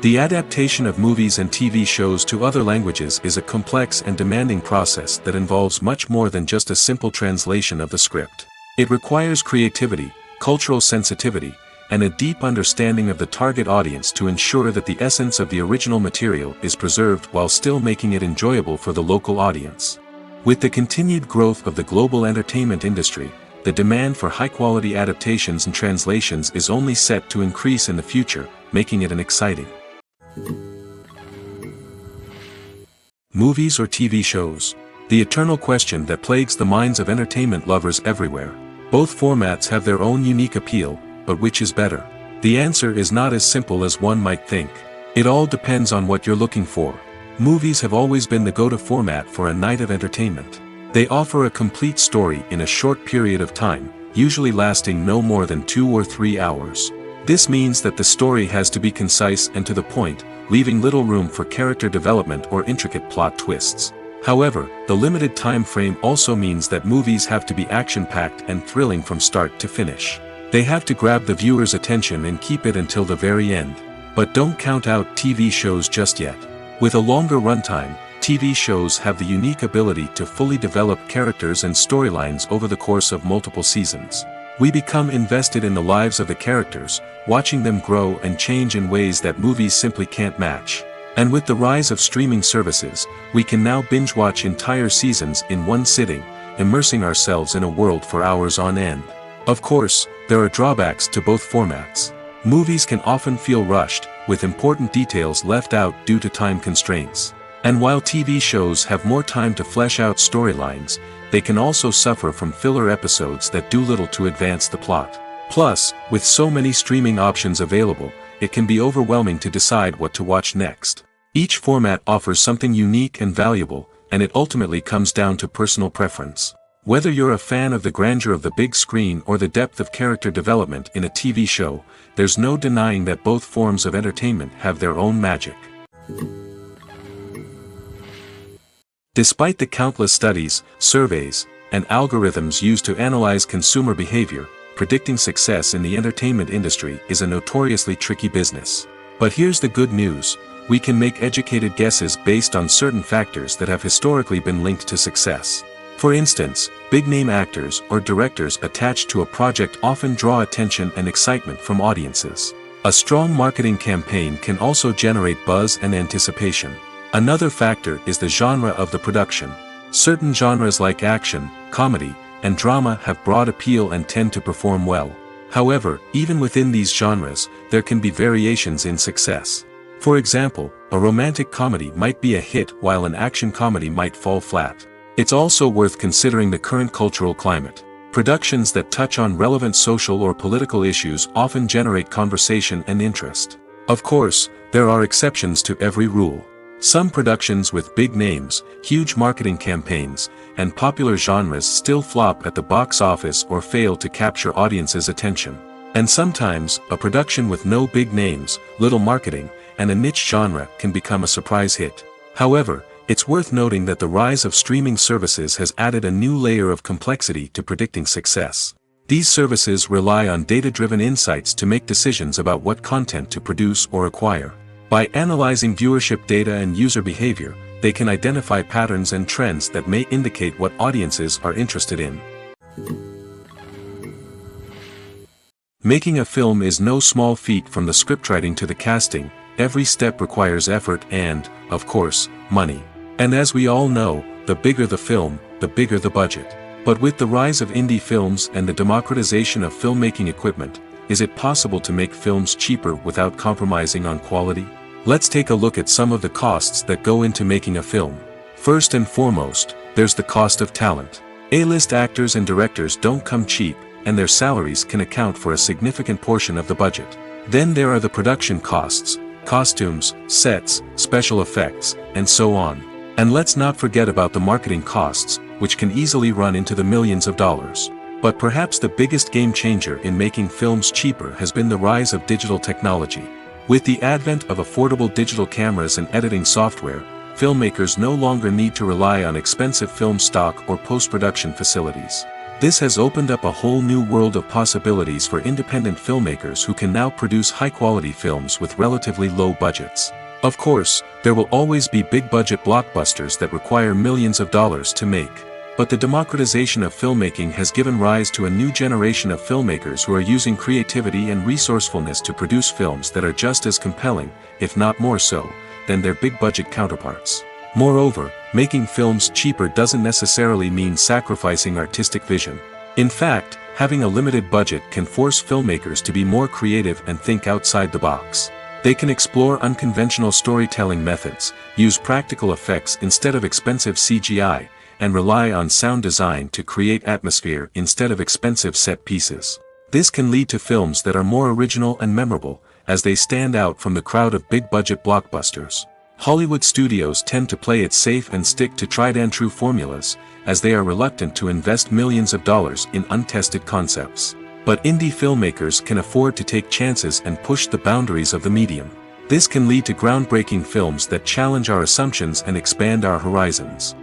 The adaptation of movies and TV shows to other languages is a complex and demanding process that involves much more than just a simple translation of the script. It requires creativity, cultural sensitivity, and a deep understanding of the target audience to ensure that the essence of the original material is preserved while still making it enjoyable for the local audience. With the continued growth of the global entertainment industry, the demand for high-quality adaptations and translations is only set to increase in the future, making it an exciting movies or TV shows. The eternal question that plagues the minds of entertainment lovers everywhere. Both formats have their own unique appeal, but which is better? The answer is not as simple as one might think. It all depends on what you're looking for. Movies have always been the go-to format for a night of entertainment. They offer a complete story in a short period of time, usually lasting no more than 2 or 3 hours. This means that the story has to be concise and to the point, leaving little room for character development or intricate plot twists. However, the limited time frame also means that movies have to be action-packed and thrilling from start to finish. They have to grab the viewer's attention and keep it until the very end. But don't count out TV shows just yet. With a longer runtime, TV shows have the unique ability to fully develop characters and storylines over the course of multiple seasons. We become invested in the lives of the characters, watching them grow and change in ways that movies simply can't match. And with the rise of streaming services, we can now binge-watch entire seasons in one sitting, immersing ourselves in a world for hours on end. Of course, there are drawbacks to both formats. Movies can often feel rushed, with important details left out due to time constraints. And while TV shows have more time to flesh out storylines, they can also suffer from filler episodes that do little to advance the plot. Plus, with so many streaming options available, it can be overwhelming to decide what to watch next. Each format offers something unique and valuable, and it ultimately comes down to personal preference. Whether you're a fan of the grandeur of the big screen or the depth of character development in a TV show, there's no denying that both forms of entertainment have their own magic. Despite the countless studies, surveys, and algorithms used to analyze consumer behavior, predicting success in the entertainment industry is a notoriously tricky business. But here's the good news: we can make educated guesses based on certain factors that have historically been linked to success. For instance, big-name actors or directors attached to a project often draw attention and excitement from audiences. A strong marketing campaign can also generate buzz and anticipation. Another factor is the genre of the production. Certain genres like action, comedy, and drama have broad appeal and tend to perform well. However, even within these genres, there can be variations in success. For example, a romantic comedy might be a hit while an action comedy might fall flat. It's also worth considering the current cultural climate. Productions that touch on relevant social or political issues often generate conversation and interest. Of course, there are exceptions to every rule. Some productions with big names, huge marketing campaigns, and popular genres still flop at the box office or fail to capture audiences' attention. And sometimes, a production with no big names, little marketing, and a niche genre can become a surprise hit. However, it's worth noting that the rise of streaming services has added a new layer of complexity to predicting success. These services rely on data-driven insights to make decisions about what content to produce or acquire. By analyzing viewership data and user behavior, they can identify patterns and trends that may indicate what audiences are interested in. Making a film is no small feat. From the scriptwriting to the casting, every step requires effort and, of course, money. And as we all know, the bigger the film, the bigger the budget. But with the rise of indie films and the democratization of filmmaking equipment, is it possible to make films cheaper without compromising on quality? Let's take a look at some of the costs that go into making a film. First and foremost, there's the cost of talent. A-list actors and directors don't come cheap, and their salaries can account for a significant portion of the budget. Then there are the production costs, costumes, sets, special effects, and so on. And let's not forget about the marketing costs, which can easily run into the millions of dollars. But perhaps the biggest game changer in making films cheaper has been the rise of digital technology. With the advent of affordable digital cameras and editing software, filmmakers no longer need to rely on expensive film stock or post-production facilities. This has opened up a whole new world of possibilities for independent filmmakers who can now produce high-quality films with relatively low budgets. Of course, there will always be big-budget blockbusters that require millions of dollars to make. But the democratization of filmmaking has given rise to a new generation of filmmakers who are using creativity and resourcefulness to produce films that are just as compelling, if not more so, than their big-budget counterparts. Moreover, making films cheaper doesn't necessarily mean sacrificing artistic vision. In fact, having a limited budget can force filmmakers to be more creative and think outside the box. They can explore unconventional storytelling methods, use practical effects instead of expensive CGI, and rely on sound design to create atmosphere instead of expensive set pieces. This can lead to films that are more original and memorable, as they stand out from the crowd of big-budget blockbusters. Hollywood studios tend to play it safe and stick to tried-and-true formulas, as they are reluctant to invest millions of dollars in untested concepts. But indie filmmakers can afford to take chances and push the boundaries of the medium. This can lead to groundbreaking films that challenge our assumptions and expand our horizons.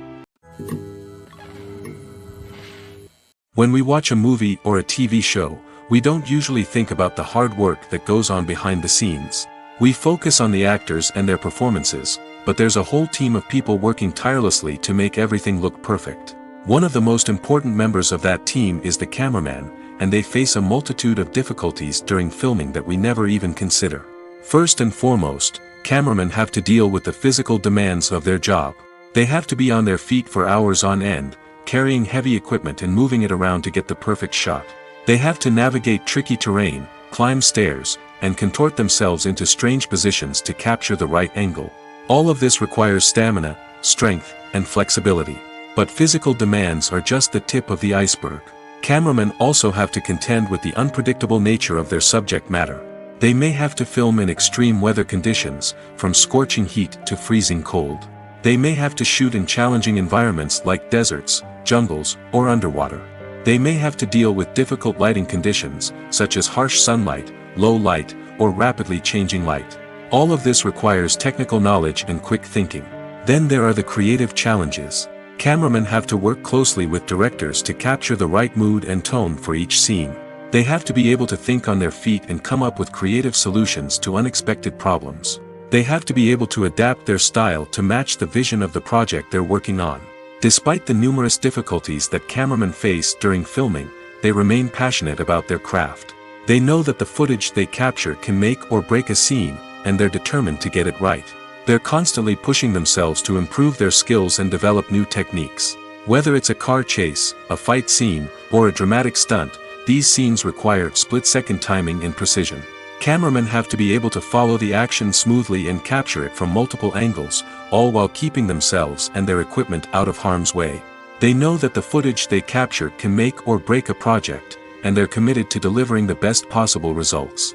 When we watch a movie or a TV show, we don't usually think about the hard work that goes on behind the scenes. We focus on the actors and their performances, but there's a whole team of people working tirelessly to make everything look perfect. One of the most important members of that team is the cameraman, and they face a multitude of difficulties during filming that we never even consider. First and foremost, cameramen have to deal with the physical demands of their job. They have to be on their feet for hours on end, carrying heavy equipment and moving it around to get the perfect shot. They have to navigate tricky terrain, climb stairs, and contort themselves into strange positions to capture the right angle. All of this requires stamina, strength, and flexibility. But physical demands are just the tip of the iceberg. Cameramen also have to contend with the unpredictable nature of their subject matter. They may have to film in extreme weather conditions, from scorching heat to freezing cold. They may have to shoot in challenging environments like deserts, jungles, or underwater. They may have to deal with difficult lighting conditions, such as harsh sunlight, low light, or rapidly changing light. All of this requires technical knowledge and quick thinking. Then there are the creative challenges. Cameramen have to work closely with directors to capture the right mood and tone for each scene. They have to be able to think on their feet and come up with creative solutions to unexpected problems. They have to be able to adapt their style to match the vision of the project they're working on. Despite the numerous difficulties that cameramen face during filming, they remain passionate about their craft. They know that the footage they capture can make or break a scene, and they're determined to get it right. They're constantly pushing themselves to improve their skills and develop new techniques. Whether it's a car chase, a fight scene, or a dramatic stunt, these scenes require split-second timing and precision. Cameramen have to be able to follow the action smoothly and capture it from multiple angles, all while keeping themselves and their equipment out of harm's way. They know that the footage they capture can make or break a project, and they're committed to delivering the best possible results.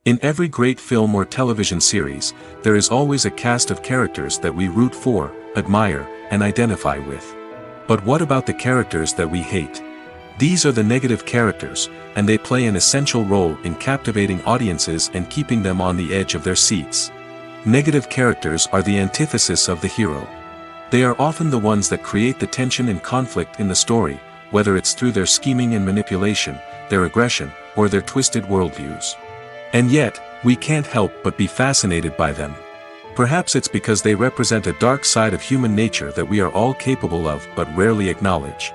In every great film or television series, there is always a cast of characters that we root for, admire, and identify with. But what about the characters that we hate? These are the negative characters, and they play an essential role in captivating audiences and keeping them on the edge of their seats. Negative characters are the antithesis of the hero. They are often the ones that create the tension and conflict in the story, whether it's through their scheming and manipulation, their aggression, or their twisted worldviews. And yet, we can't help but be fascinated by them. Perhaps it's because they represent a dark side of human nature that we are all capable of but rarely acknowledge.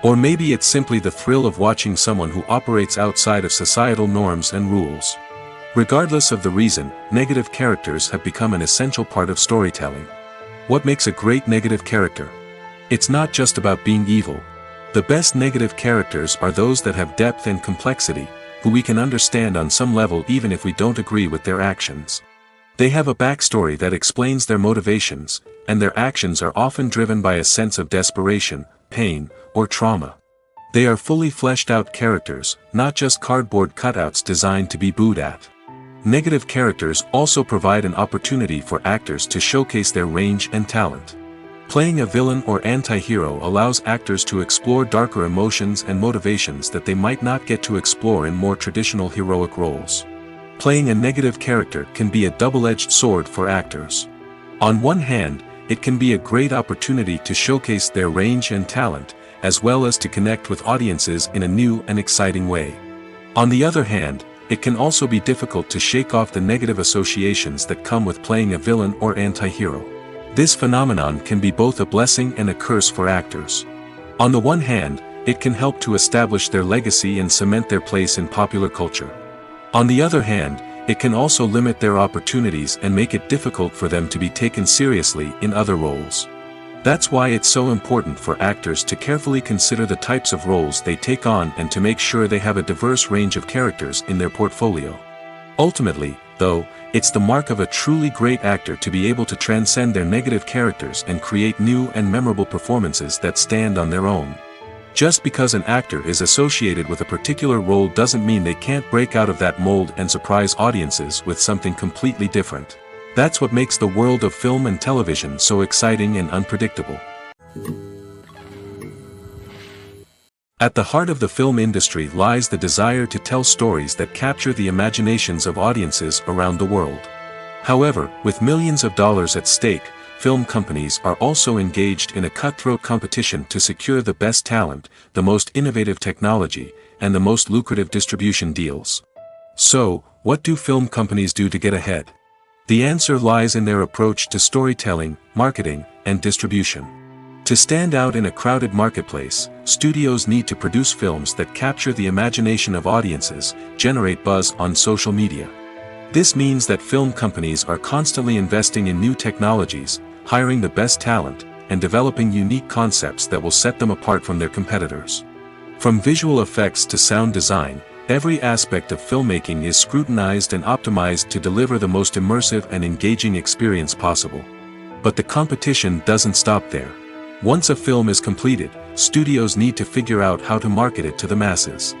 Or maybe it's simply the thrill of watching someone who operates outside of societal norms and rules. Regardless of the reason, negative characters have become an essential part of storytelling. What makes a great negative character? It's not just about being evil. The best negative characters are those that have depth and complexity, who we can understand on some level even if we don't agree with their actions. They have a backstory that explains their motivations, and their actions are often driven by a sense of desperation, pain, or trauma. They are fully fleshed out characters, not just cardboard cutouts designed to be booed at. Negative characters also provide an opportunity for actors to showcase their range and talent. Playing a villain or anti-hero allows actors to explore darker emotions and motivations that they might not get to explore in more traditional heroic roles. Playing a negative character can be a double-edged sword for actors. On one hand, it can be a great opportunity to showcase their range and talent, as well as to connect with audiences in a new and exciting way. On the other hand, it can also be difficult to shake off the negative associations that come with playing a villain or anti-hero. This phenomenon can be both a blessing and a curse for actors. On the one hand, it can help to establish their legacy and cement their place in popular culture. On the other hand, it can also limit their opportunities and make it difficult for them to be taken seriously in other roles. That's why it's so important for actors to carefully consider the types of roles they take on and to make sure they have a diverse range of characters in their portfolio. Ultimately, though, it's the mark of a truly great actor to be able to transcend their negative characters and create new and memorable performances that stand on their own. Just because an actor is associated with a particular role doesn't mean they can't break out of that mold and surprise audiences with something completely different. That's what makes the world of film and television so exciting and unpredictable. At the heart of the film industry lies the desire to tell stories that capture the imaginations of audiences around the world. However, with millions of dollars at stake, film companies are also engaged in a cutthroat competition to secure the best talent, the most innovative technology, and the most lucrative distribution deals. So, what do film companies do to get ahead? The answer lies in their approach to storytelling, marketing, and distribution. To stand out in a crowded marketplace, studios need to produce films that capture the imagination of audiences, generate buzz on social media. This means that film companies are constantly investing in new technologies, hiring the best talent, and developing unique concepts that will set them apart from their competitors. From visual effects to sound design, every aspect of filmmaking is scrutinized and optimized to deliver the most immersive and engaging experience possible. But the competition doesn't stop there. Once a film is completed, studios need to figure out how to market it to the masses.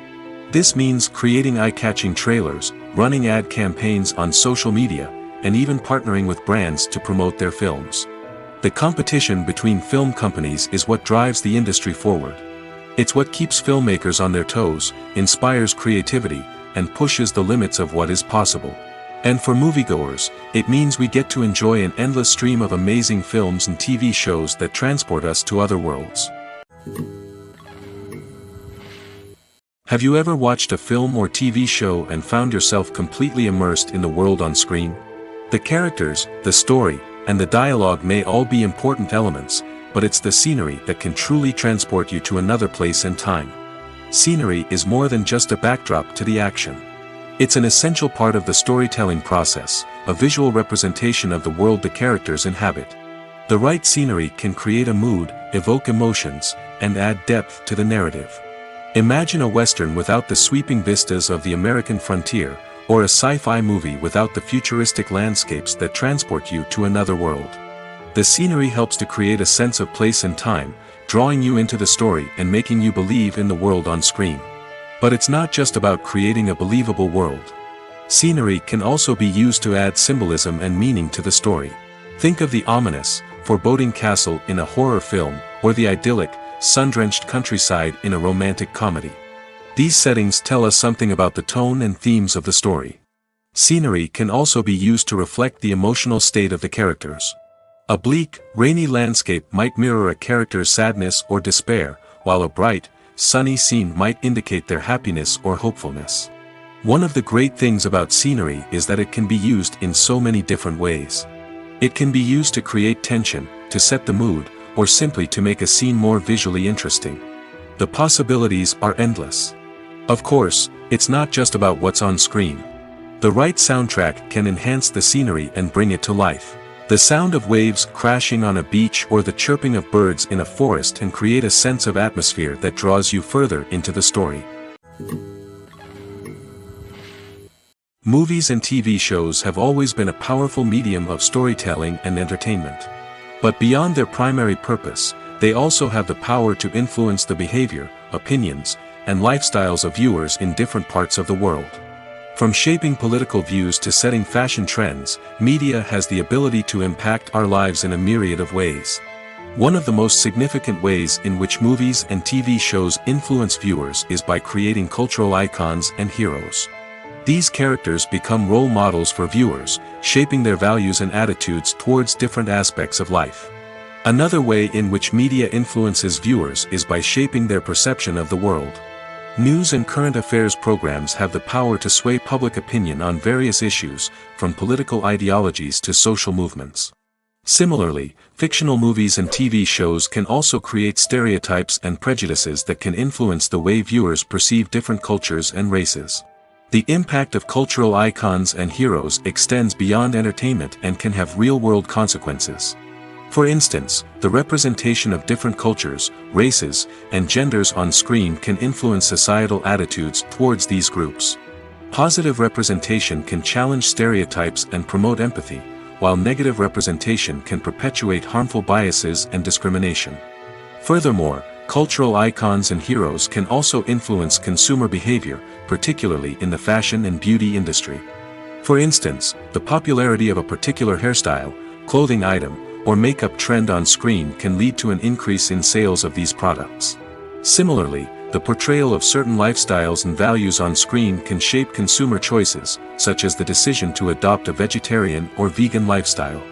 This means creating eye-catching trailers, running ad campaigns on social media, and even partnering with brands to promote their films. The competition between film companies is what drives the industry forward. It's what keeps filmmakers on their toes, inspires creativity, and pushes the limits of what is possible. And for moviegoers, it means we get to enjoy an endless stream of amazing films and TV shows that transport us to other worlds. Have you ever watched a film or TV show and found yourself completely immersed in the world on screen? The characters, the story, and the dialogue may all be important elements, but it's the scenery that can truly transport you to another place and time. Scenery is more than just a backdrop to the action. It's an essential part of the storytelling process, a visual representation of the world the characters inhabit. The right scenery can create a mood, evoke emotions, and add depth to the narrative. Imagine a Western without the sweeping vistas of the American frontier, or a sci-fi movie without the futuristic landscapes that transport you to another world. The scenery helps to create a sense of place and time, drawing you into the story and making you believe in the world on screen. But it's not just about creating a believable world. Scenery can also be used to add symbolism and meaning to the story. Think of the ominous, foreboding castle in a horror film, or the idyllic, sun-drenched countryside in a romantic comedy. These settings tell us something about the tone and themes of the story. Scenery can also be used to reflect the emotional state of the characters. A bleak, rainy landscape might mirror a character's sadness or despair, while a bright, sunny scene might indicate their happiness or hopefulness. One of the great things about scenery is that it can be used in so many different ways. It can be used to create tension, to set the mood, or simply to make a scene more visually interesting. The possibilities are endless. Of course, it's not just about what's on screen. The right soundtrack can enhance the scenery and bring it to life. The sound of waves crashing on a beach or the chirping of birds in a forest can create a sense of atmosphere that draws you further into the story. Movies and TV shows have always been a powerful medium of storytelling and entertainment. But beyond their primary purpose, they also have the power to influence the behavior, opinions, and lifestyles of viewers in different parts of the world. From shaping political views to setting fashion trends, media has the ability to impact our lives in a myriad of ways. One of the most significant ways in which movies and TV shows influence viewers is by creating cultural icons and heroes. These characters become role models for viewers, shaping their values and attitudes towards different aspects of life. Another way in which media influences viewers is by shaping their perception of the world. News and current affairs programs have the power to sway public opinion on various issues, from political ideologies to social movements. Similarly, fictional movies and TV shows can also create stereotypes and prejudices that can influence the way viewers perceive different cultures and races. The impact of cultural icons and heroes extends beyond entertainment and can have real-world consequences. For instance, the representation of different cultures, races, and genders on screen can influence societal attitudes towards these groups. Positive representation can challenge stereotypes and promote empathy, while negative representation can perpetuate harmful biases and discrimination. Furthermore, cultural icons and heroes can also influence consumer behavior, particularly in the fashion and beauty industry. For instance, the popularity of a particular hairstyle, clothing item, or makeup trend on screen can lead to an increase in sales of these products. Similarly, the portrayal of certain lifestyles and values on screen can shape consumer choices, such as the decision to adopt a vegetarian or vegan lifestyle.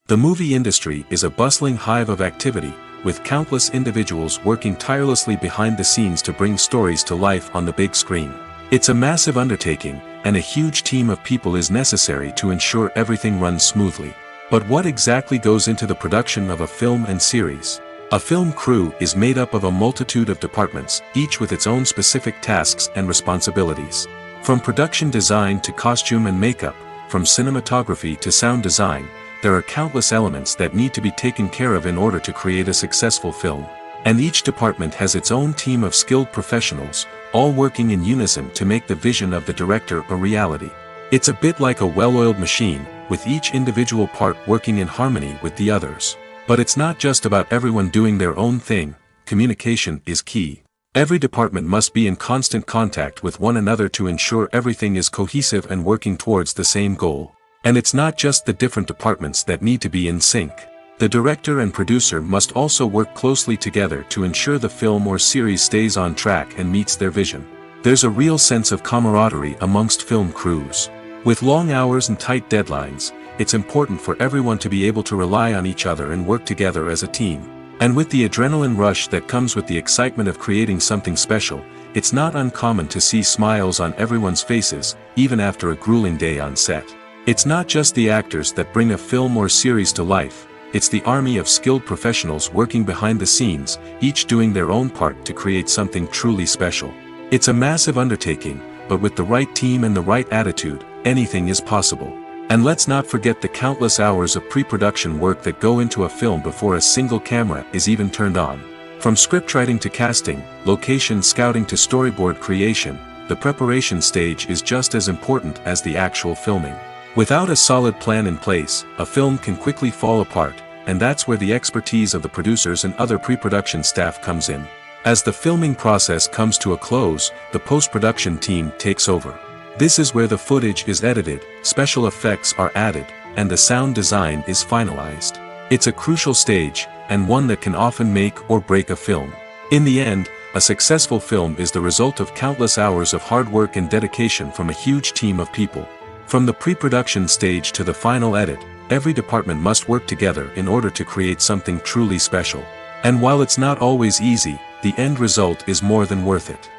The movie industry is a bustling hive of activity, with countless individuals working tirelessly behind the scenes to bring stories to life on the big screen. It's a massive undertaking, and a huge team of people is necessary to ensure everything runs smoothly. But what exactly goes into the production of a film and series? A film crew is made up of a multitude of departments, each with its own specific tasks and responsibilities. From production design to costume and makeup, from cinematography to sound design, there are countless elements that need to be taken care of in order to create a successful film. And each department has its own team of skilled professionals, all working in unison to make the vision of the director a reality. It's a bit like a well-oiled machine, with each individual part working in harmony with the others. But it's not just about everyone doing their own thing. Communication is key. Every department must be in constant contact with one another to ensure everything is cohesive and working towards the same goal. And it's not just the different departments that need to be in sync. The director and producer must also work closely together to ensure the film or series stays on track and meets their vision. There's a real sense of camaraderie amongst film crews. With long hours and tight deadlines, it's important for everyone to be able to rely on each other and work together as a team. And with the adrenaline rush that comes with the excitement of creating something special, it's not uncommon to see smiles on everyone's faces, even after a grueling day on set. It's not just the actors that bring a film or series to life, it's the army of skilled professionals working behind the scenes, each doing their own part to create something truly special. It's a massive undertaking, but with the right team and the right attitude, anything is possible. And let's not forget the countless hours of pre-production work that go into a film before a single camera is even turned on. From scriptwriting to casting, location scouting to storyboard creation, the preparation stage is just as important as the actual filming. Without a solid plan in place, a film can quickly fall apart, and that's where the expertise of the producers and other pre-production staff comes in. As the filming process comes to a close, the post-production team takes over. This is where the footage is edited, special effects are added, and the sound design is finalized. It's a crucial stage, and one that can often make or break a film. In the end, a successful film is the result of countless hours of hard work and dedication from a huge team of people. From the pre-production stage to the final edit, every department must work together in order to create something truly special. And while it's not always easy, the end result is more than worth it.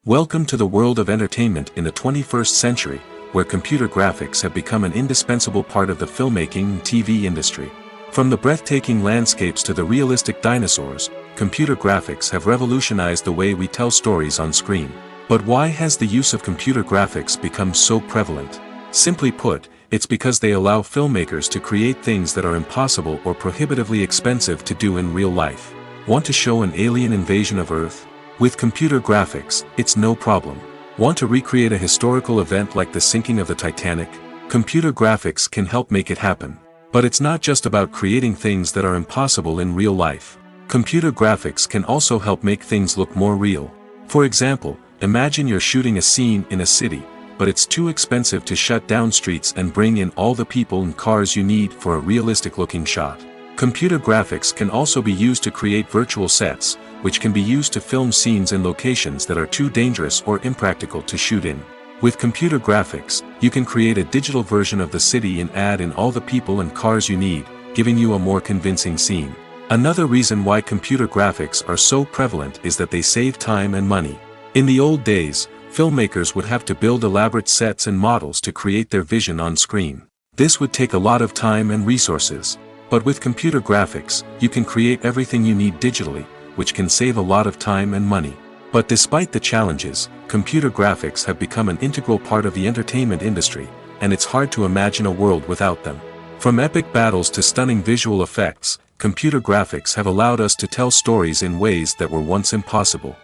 Welcome to the world of entertainment in the 21st century, where computer graphics have become an indispensable part of the filmmaking and TV industry. From the breathtaking landscapes to the realistic dinosaurs, computer graphics have revolutionized the way we tell stories on screen. But why has the use of computer graphics become so prevalent? Simply put, it's because they allow filmmakers to create things that are impossible or prohibitively expensive to do in real life. Want to show an alien invasion of Earth? With computer graphics, it's no problem. Want to recreate a historical event like the sinking of the Titanic? Computer graphics can help make it happen. But it's not just about creating things that are impossible in real life. Computer graphics can also help make things look more real. For example, imagine you're shooting a scene in a city, but it's too expensive to shut down streets and bring in all the people and cars you need for a realistic-looking shot. Computer graphics can also be used to create virtual sets, which can be used to film scenes in locations that are too dangerous or impractical to shoot in. With computer graphics, you can create a digital version of the city and add in all the people and cars you need, giving you a more convincing scene. Another reason why computer graphics are so prevalent is that they save time and money. In the old days, filmmakers would have to build elaborate sets and models to create their vision on screen. This would take a lot of time and resources. But with computer graphics, you can create everything you need digitally, which can save a lot of time and money. But despite the challenges, computer graphics have become an integral part of the entertainment industry, and it's hard to imagine a world without them. From epic battles to stunning visual effects, computer graphics have allowed us to tell stories in ways that were once impossible.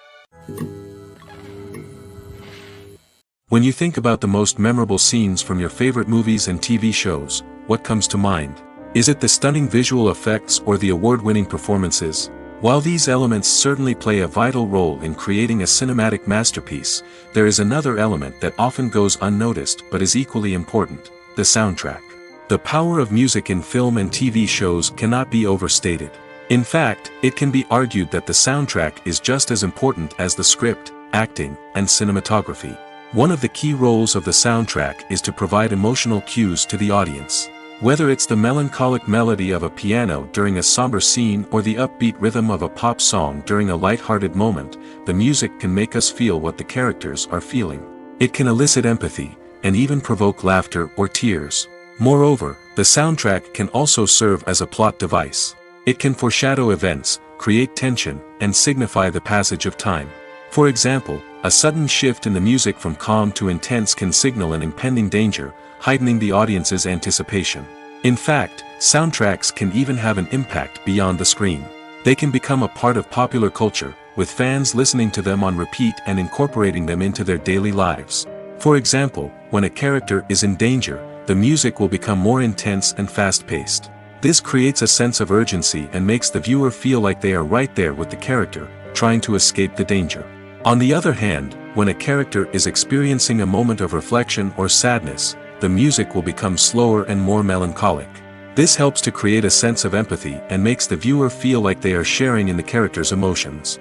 When you think about the most memorable scenes from your favorite movies and TV shows, what comes to mind? Is it the stunning visual effects or the award-winning performances? While these elements certainly play a vital role in creating a cinematic masterpiece, there is another element that often goes unnoticed but is equally important: the soundtrack. The power of music in film and TV shows cannot be overstated. In fact, it can be argued that the soundtrack is just as important as the script, acting, and cinematography. One of the key roles of the soundtrack is to provide emotional cues to the audience. Whether it's the melancholic melody of a piano during a somber scene or the upbeat rhythm of a pop song during a light-hearted moment, the music can make us feel what the characters are feeling. It can elicit empathy, and even provoke laughter or tears. Moreover, the soundtrack can also serve as a plot device. It can foreshadow events, create tension, and signify the passage of time. For example, a sudden shift in the music from calm to intense can signal an impending danger, heightening the audience's anticipation. In fact, soundtracks can even have an impact beyond the screen. They can become a part of popular culture, with fans listening to them on repeat and incorporating them into their daily lives. For example, when a character is in danger, the music will become more intense and fast-paced. This creates a sense of urgency and makes the viewer feel like they are right there with the character, trying to escape the danger. On the other hand, when a character is experiencing a moment of reflection or sadness, the music will become slower and more melancholic. This helps to create a sense of empathy and makes the viewer feel like they are sharing in the character's emotions.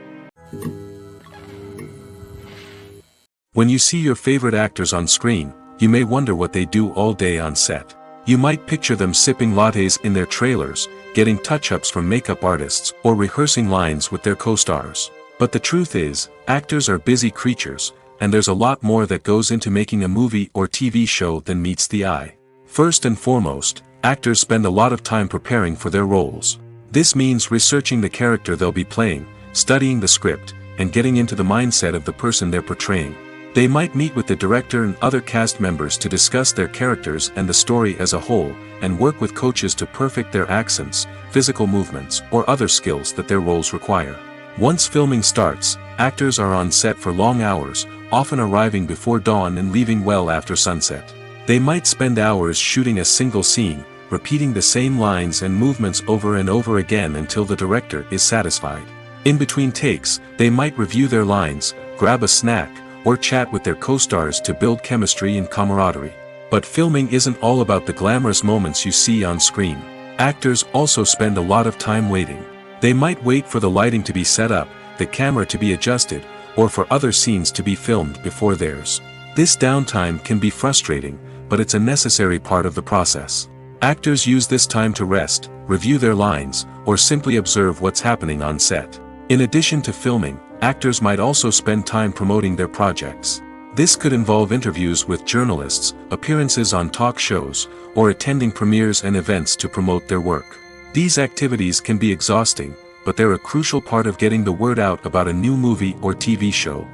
When you see your favorite actors on screen, you may wonder what they do all day on set. You might picture them sipping lattes in their trailers, getting touch-ups from makeup artists, or rehearsing lines with their co-stars. But the truth is, actors are busy creatures, and there's a lot more that goes into making a movie or TV show than meets the eye. First and foremost, actors spend a lot of time preparing for their roles. This means researching the character they'll be playing, studying the script, and getting into the mindset of the person they're portraying. They might meet with the director and other cast members to discuss their characters and the story as a whole, and work with coaches to perfect their accents, physical movements, or other skills that their roles require. Once filming starts, actors are on set for long hours, often arriving before dawn and leaving well after sunset. They might spend hours shooting a single scene, repeating the same lines and movements over and over again until the director is satisfied. In between takes, they might review their lines, grab a snack, or chat with their co-stars to build chemistry and camaraderie. But filming isn't all about the glamorous moments you see on screen. Actors also spend a lot of time waiting. They might wait for the lighting to be set up, the camera to be adjusted, or for other scenes to be filmed before theirs. This downtime can be frustrating, but it's a necessary part of the process. Actors use this time to rest, review their lines, or simply observe what's happening on set. In addition to filming, actors might also spend time promoting their projects. This could involve interviews with journalists, appearances on talk shows, or attending premieres and events to promote their work. These activities can be exhausting, but they're a crucial part of getting the word out about a new movie or TV show.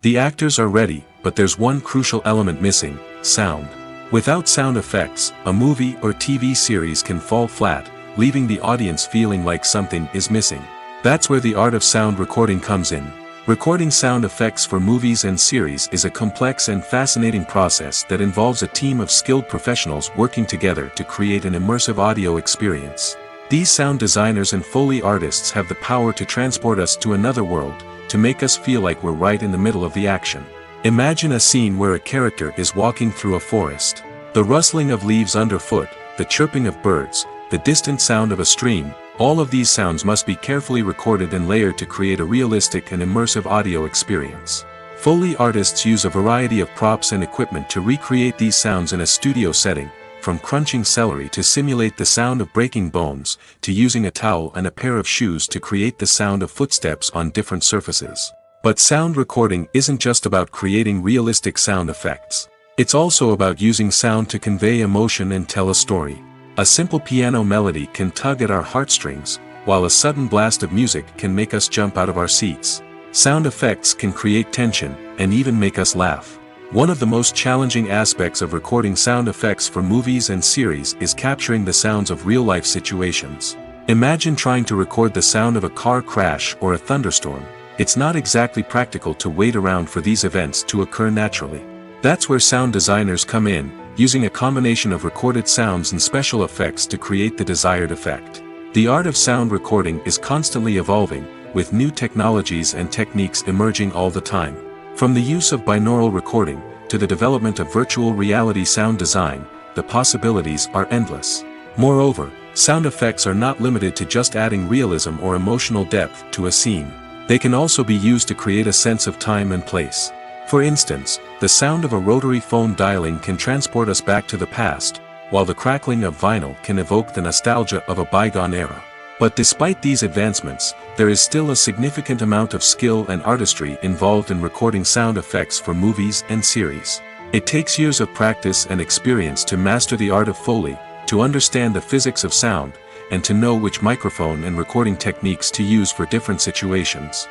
The actors are ready, but there's one crucial element missing: sound. Without sound effects, a movie or TV series can fall flat, leaving the audience feeling like something is missing. That's where the art of sound recording comes in. Recording sound effects for movies and series is a complex and fascinating process that involves a team of skilled professionals working together to create an immersive audio experience. These sound designers and Foley artists have the power to transport us to another world, to make us feel like we're right in the middle of the action. Imagine a scene where a character is walking through a forest. The rustling of leaves underfoot, the chirping of birds, the distant sound of a stream, all of these sounds must be carefully recorded and layered to create a realistic and immersive audio experience. Foley artists use a variety of props and equipment to recreate these sounds in a studio setting, from crunching celery to simulate the sound of breaking bones, to using a towel and a pair of shoes to create the sound of footsteps on different surfaces. But sound recording isn't just about creating realistic sound effects. It's also about using sound to convey emotion and tell a story. A simple piano melody can tug at our heartstrings, while a sudden blast of music can make us jump out of our seats. Sound effects can create tension, and even make us laugh. One of the most challenging aspects of recording sound effects for movies and series is capturing the sounds of real-life situations. Imagine trying to record the sound of a car crash or a thunderstorm. It's not exactly practical to wait around for these events to occur naturally. That's where sound designers come in, using a combination of recorded sounds and special effects to create the desired effect. The art of sound recording is constantly evolving, with new technologies and techniques emerging all the time. From the use of binaural recording, to the development of virtual reality sound design, the possibilities are endless. Moreover, sound effects are not limited to just adding realism or emotional depth to a scene. They can also be used to create a sense of time and place. For instance, the sound of a rotary phone dialing can transport us back to the past, while the crackling of vinyl can evoke the nostalgia of a bygone era. But despite these advancements, there is still a significant amount of skill and artistry involved in recording sound effects for movies and series. It takes years of practice and experience to master the art of Foley, to understand the physics of sound, and to know which microphone and recording techniques to use for different situations.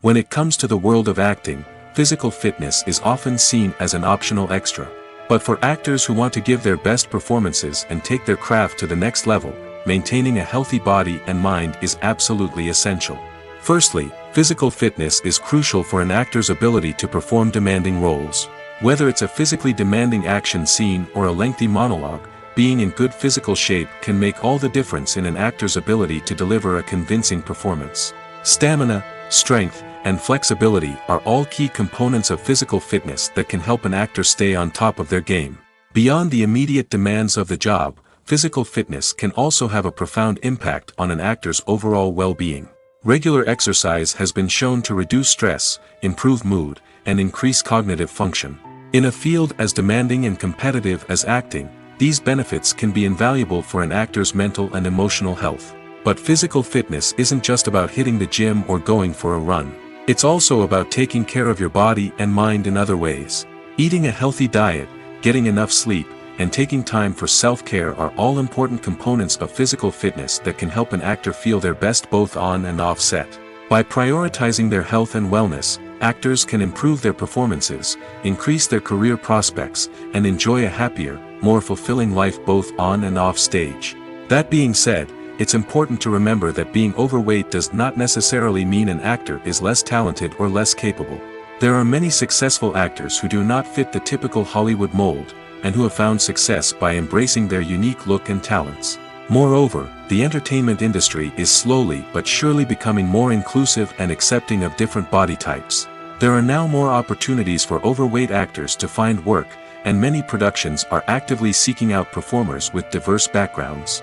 When it comes to the world of acting, physical fitness is often seen as an optional extra. But for actors who want to give their best performances and take their craft to the next level, maintaining a healthy body and mind is absolutely essential. Firstly, physical fitness is crucial for an actor's ability to perform demanding roles. Whether it's a physically demanding action scene or a lengthy monologue, being in good physical shape can make all the difference in an actor's ability to deliver a convincing performance. Stamina, strength, and flexibility are all key components of physical fitness that can help an actor stay on top of their game. Beyond the immediate demands of the job, physical fitness can also have a profound impact on an actor's overall well-being. Regular exercise has been shown to reduce stress, improve mood, and increase cognitive function. In a field as demanding and competitive as acting, these benefits can be invaluable for an actor's mental and emotional health. But physical fitness isn't just about hitting the gym or going for a run. It's also about taking care of your body and mind in other ways. Eating a healthy diet, getting enough sleep, and taking time for self-care are all important components of physical fitness that can help an actor feel their best both on and off set. By prioritizing their health and wellness, actors can improve their performances, increase their career prospects, and enjoy a happier, more fulfilling life both on and off stage. That being said, it's important to remember that being overweight does not necessarily mean an actor is less talented or less capable. There are many successful actors who do not fit the typical Hollywood mold, and who have found success by embracing their unique look and talents. Moreover, the entertainment industry is slowly but surely becoming more inclusive and accepting of different body types. There are now more opportunities for overweight actors to find work, and many productions are actively seeking out performers with diverse backgrounds.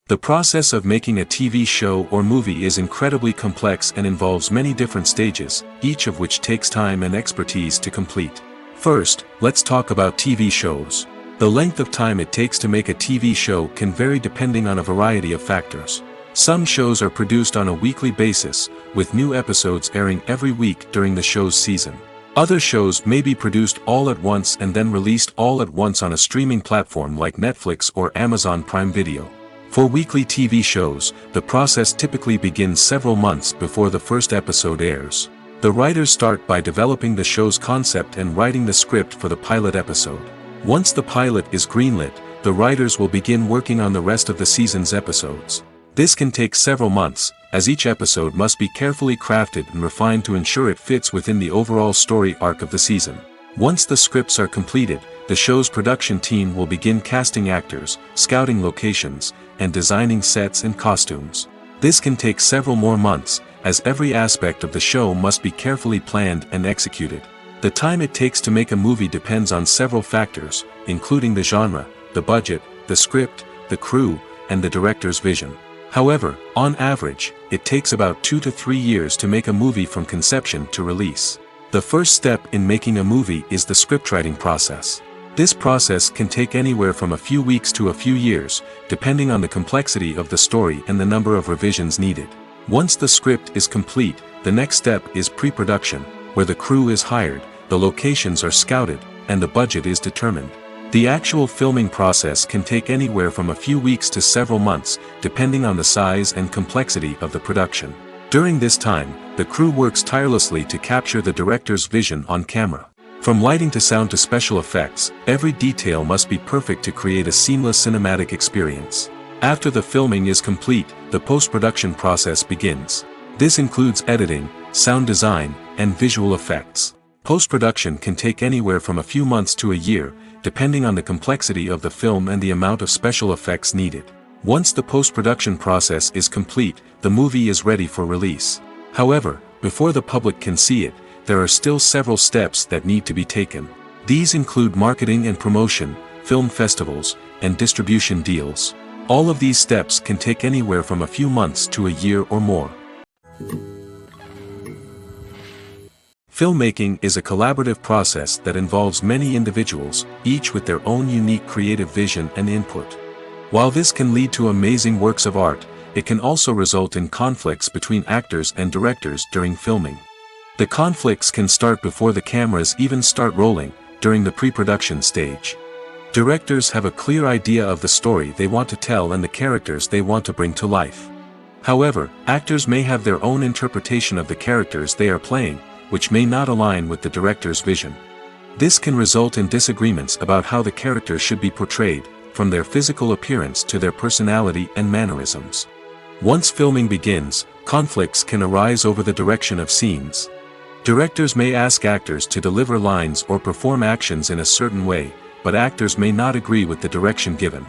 The process of making a TV show or movie is incredibly complex and involves many different stages, each of which takes time and expertise to complete. First, let's talk about TV shows. The length of time it takes to make a TV show can vary depending on a variety of factors. Some shows are produced on a weekly basis, with new episodes airing every week during the show's season. Other shows may be produced all at once and then released all at once on a streaming platform like Netflix or Amazon Prime Video. For weekly TV shows, the process typically begins several months before the first episode airs. The writers start by developing the show's concept and writing the script for the pilot episode. Once the pilot is greenlit, the writers will begin working on the rest of the season's episodes. This can take several months, as each episode must be carefully crafted and refined to ensure it fits within the overall story arc of the season. Once the scripts are completed, the show's production team will begin casting actors, scouting locations, and designing sets and costumes. This can take several more months, as every aspect of the show must be carefully planned and executed. The time it takes to make a movie depends on several factors, including the genre, the budget, the script, the crew, and the director's vision. However, on average, it takes about 2 to 3 years to make a movie from conception to release. The first step in making a movie is the scriptwriting process. This process can take anywhere from a few weeks to a few years, depending on the complexity of the story and the number of revisions needed. Once the script is complete, the next step is pre-production, where the crew is hired, the locations are scouted, and the budget is determined. The actual filming process can take anywhere from a few weeks to several months, depending on the size and complexity of the production. During this time, the crew works tirelessly to capture the director's vision on camera. From lighting to sound to special effects, every detail must be perfect to create a seamless cinematic experience. After the filming is complete, the post-production process begins. This includes editing, sound design, and visual effects. Post-production can take anywhere from a few months to a year, depending on the complexity of the film and the amount of special effects needed. Once the post-production process is complete, the movie is ready for release. However, before the public can see it, there are still several steps that need to be taken. These include marketing and promotion, film festivals, and distribution deals. All of these steps can take anywhere from a few months to a year or more. Filmmaking is a collaborative process that involves many individuals, each with their own unique creative vision and input. While this can lead to amazing works of art, it can also result in conflicts between actors and directors during filming. The conflicts can start before the cameras even start rolling, during the pre-production stage. Directors have a clear idea of the story they want to tell and the characters they want to bring to life. However, actors may have their own interpretation of the characters they are playing, which may not align with the director's vision. This can result in disagreements about how the characters should be portrayed, from their physical appearance to their personality and mannerisms. Once filming begins, conflicts can arise over the direction of scenes. Directors may ask actors to deliver lines or perform actions in a certain way, but actors may not agree with the direction given.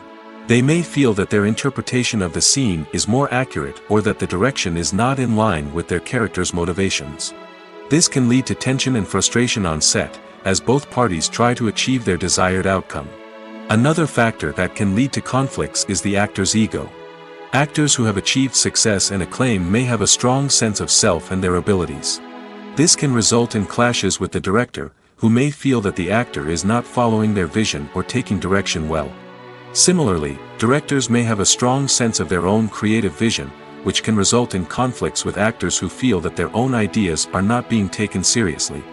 They may feel that their interpretation of the scene is more accurate or that the direction is not in line with their character's motivations. This can lead to tension and frustration on set, as both parties try to achieve their desired outcome. Another factor that can lead to conflicts is the actor's ego. Actors who have achieved success and acclaim may have a strong sense of self and their abilities. This can result in clashes with the director, who may feel that the actor is not following their vision or taking direction well. Similarly, directors may have a strong sense of their own creative vision, which can result in conflicts with actors who feel that their own ideas are not being taken seriously.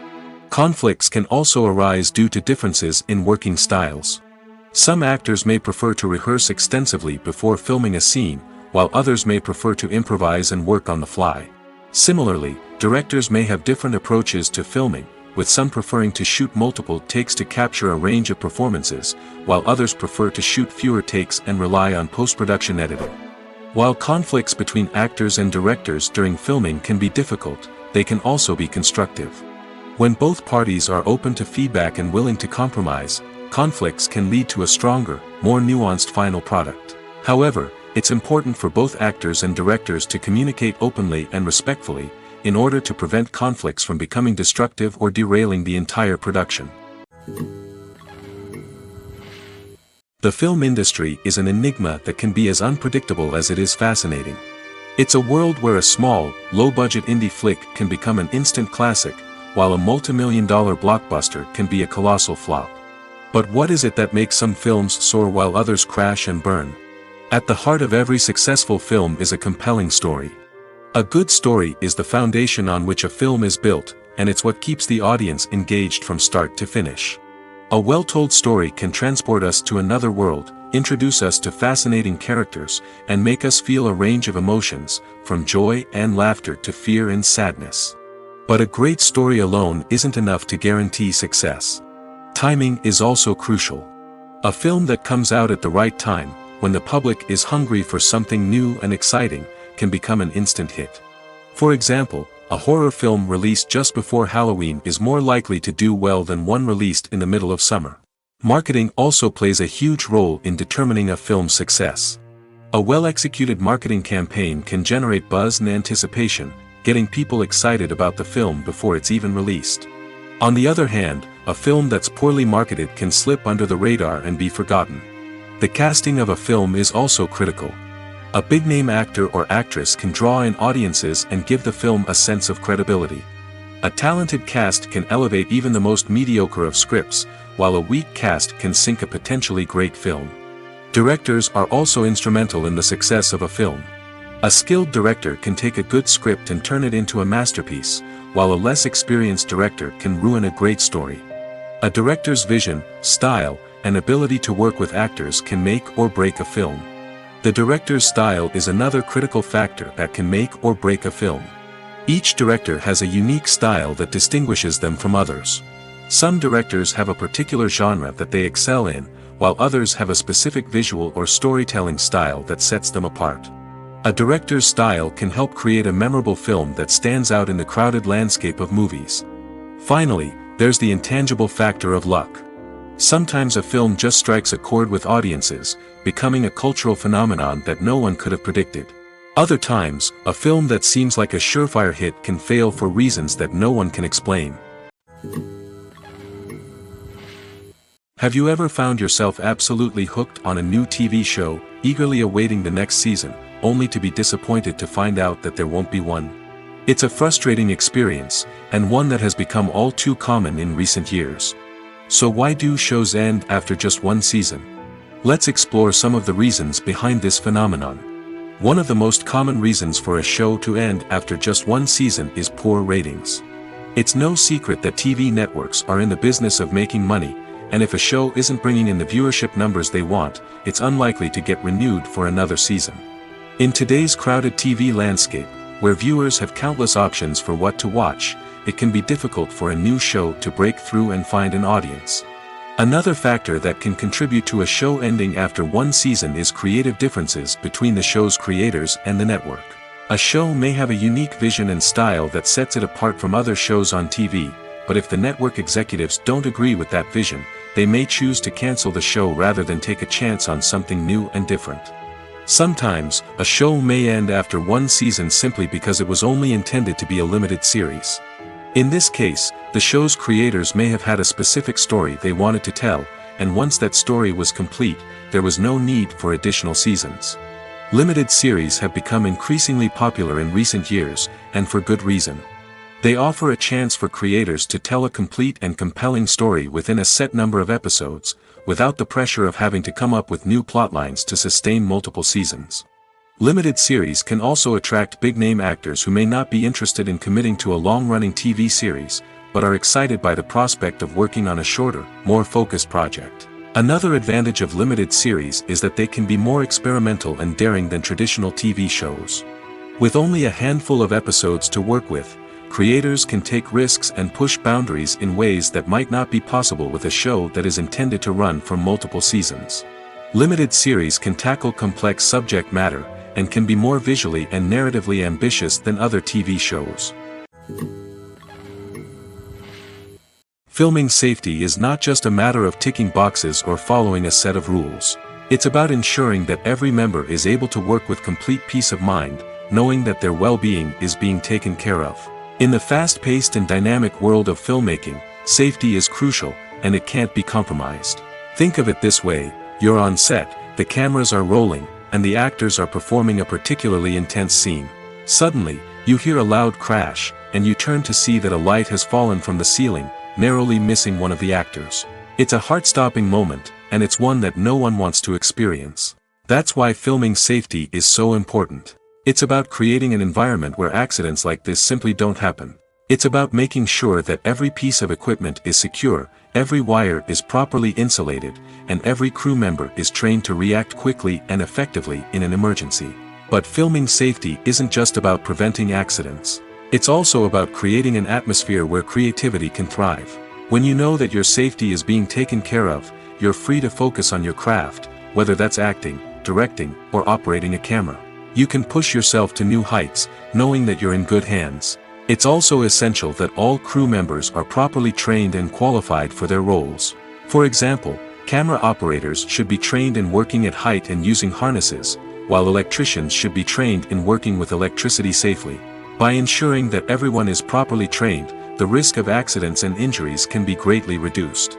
Conflicts can also arise due to differences in working styles. Some actors may prefer to rehearse extensively before filming a scene, while others may prefer to improvise and work on the fly. Similarly, directors may have different approaches to filming, with some preferring to shoot multiple takes to capture a range of performances, while others prefer to shoot fewer takes and rely on post-production editing. While conflicts between actors and directors during filming can be difficult, they can also be constructive. When both parties are open to feedback and willing to compromise, conflicts can lead to a stronger, more nuanced final product. However, it's important for both actors and directors to communicate openly and respectfully, in order to prevent conflicts from becoming destructive or derailing the entire production. The film industry is an enigma that can be as unpredictable as it is fascinating. It's a world where a small, low-budget indie flick can become an instant classic, while a multi-million-dollar blockbuster can be a colossal flop. But what is it that makes some films soar while others crash and burn? At the heart of every successful film is a compelling story. A good story is the foundation on which a film is built, and it's what keeps the audience engaged from start to finish. A well-told story can transport us to another world, introduce us to fascinating characters, and make us feel a range of emotions, from joy and laughter to fear and sadness. But a great story alone isn't enough to guarantee success. Timing is also crucial. A film that comes out at the right time, when the public is hungry for something new and exciting, can become an instant hit. For example, a horror film released just before Halloween is more likely to do well than one released in the middle of summer. Marketing also plays a huge role in determining a film's success. A well-executed marketing campaign can generate buzz and anticipation, getting people excited about the film before it's even released. On the other hand, a film that's poorly marketed can slip under the radar and be forgotten. The casting of a film is also critical. A big-name actor or actress can draw in audiences and give the film a sense of credibility. A talented cast can elevate even the most mediocre of scripts, while a weak cast can sink a potentially great film. Directors are also instrumental in the success of a film. A skilled director can take a good script and turn it into a masterpiece, while a less experienced director can ruin a great story. A director's vision, style, and ability to work with actors can make or break a film. The director's style is another critical factor that can make or break a film. Each director has a unique style that distinguishes them from others. Some directors have a particular genre that they excel in, while others have a specific visual or storytelling style that sets them apart. A director's style can help create a memorable film that stands out in the crowded landscape of movies. Finally, there's the intangible factor of luck. Sometimes a film just strikes a chord with audiences, becoming a cultural phenomenon that no one could have predicted. Other times, a film that seems like a surefire hit can fail for reasons that no one can explain. Have you ever found yourself absolutely hooked on a new TV show, eagerly awaiting the next season, only to be disappointed to find out that there won't be one? It's a frustrating experience, and one that has become all too common in recent years. So why do shows end after just one season? Let's explore some of the reasons behind this phenomenon. One of the most common reasons for a show to end after just one season is poor ratings. It's no secret that TV networks are in the business of making money, and if a show isn't bringing in the viewership numbers they want, it's unlikely to get renewed for another season. In today's crowded TV landscape, where viewers have countless options for what to watch, it can be difficult for a new show to break through and find an audience. Another factor that can contribute to a show ending after one season is creative differences between the show's creators and the network. A show may have a unique vision and style that sets it apart from other shows on TV, but if the network executives don't agree with that vision, they may choose to cancel the show rather than take a chance on something new and different. Sometimes, a show may end after one season simply because it was only intended to be a limited series. In this case, the show's creators may have had a specific story they wanted to tell, and once that story was complete, there was no need for additional seasons. Limited series have become increasingly popular in recent years, and for good reason. They offer a chance for creators to tell a complete and compelling story within a set number of episodes, without the pressure of having to come up with new plotlines to sustain multiple seasons. Limited series can also attract big-name actors who may not be interested in committing to a long-running TV series, but are excited by the prospect of working on a shorter, more focused project. Another advantage of limited series is that they can be more experimental and daring than traditional TV shows. With only a handful of episodes to work with, creators can take risks and push boundaries in ways that might not be possible with a show that is intended to run for multiple seasons. Limited series can tackle complex subject matter, and can be more visually and narratively ambitious than other TV shows. Filming safety is not just a matter of ticking boxes or following a set of rules. It's about ensuring that every member is able to work with complete peace of mind, knowing that their well-being is being taken care of. In the fast-paced and dynamic world of filmmaking, safety is crucial, and it can't be compromised. Think of it this way: you're on set, the cameras are rolling, and the actors are performing a particularly intense scene. Suddenly, you hear a loud crash, and you turn to see that a light has fallen from the ceiling, narrowly missing one of the actors. It's a heart-stopping moment, and it's one that no one wants to experience. That's why filming safety is so important. It's about creating an environment where accidents like this simply don't happen. It's about making sure that every piece of equipment is secure, every wire is properly insulated, and every crew member is trained to react quickly and effectively in an emergency. But filming safety isn't just about preventing accidents. It's also about creating an atmosphere where creativity can thrive. When you know that your safety is being taken care of, you're free to focus on your craft, whether that's acting, directing, or operating a camera. You can push yourself to new heights, knowing that you're in good hands. It's also essential that all crew members are properly trained and qualified for their roles. For example, camera operators should be trained in working at height and using harnesses, while electricians should be trained in working with electricity safely. By ensuring that everyone is properly trained, the risk of accidents and injuries can be greatly reduced.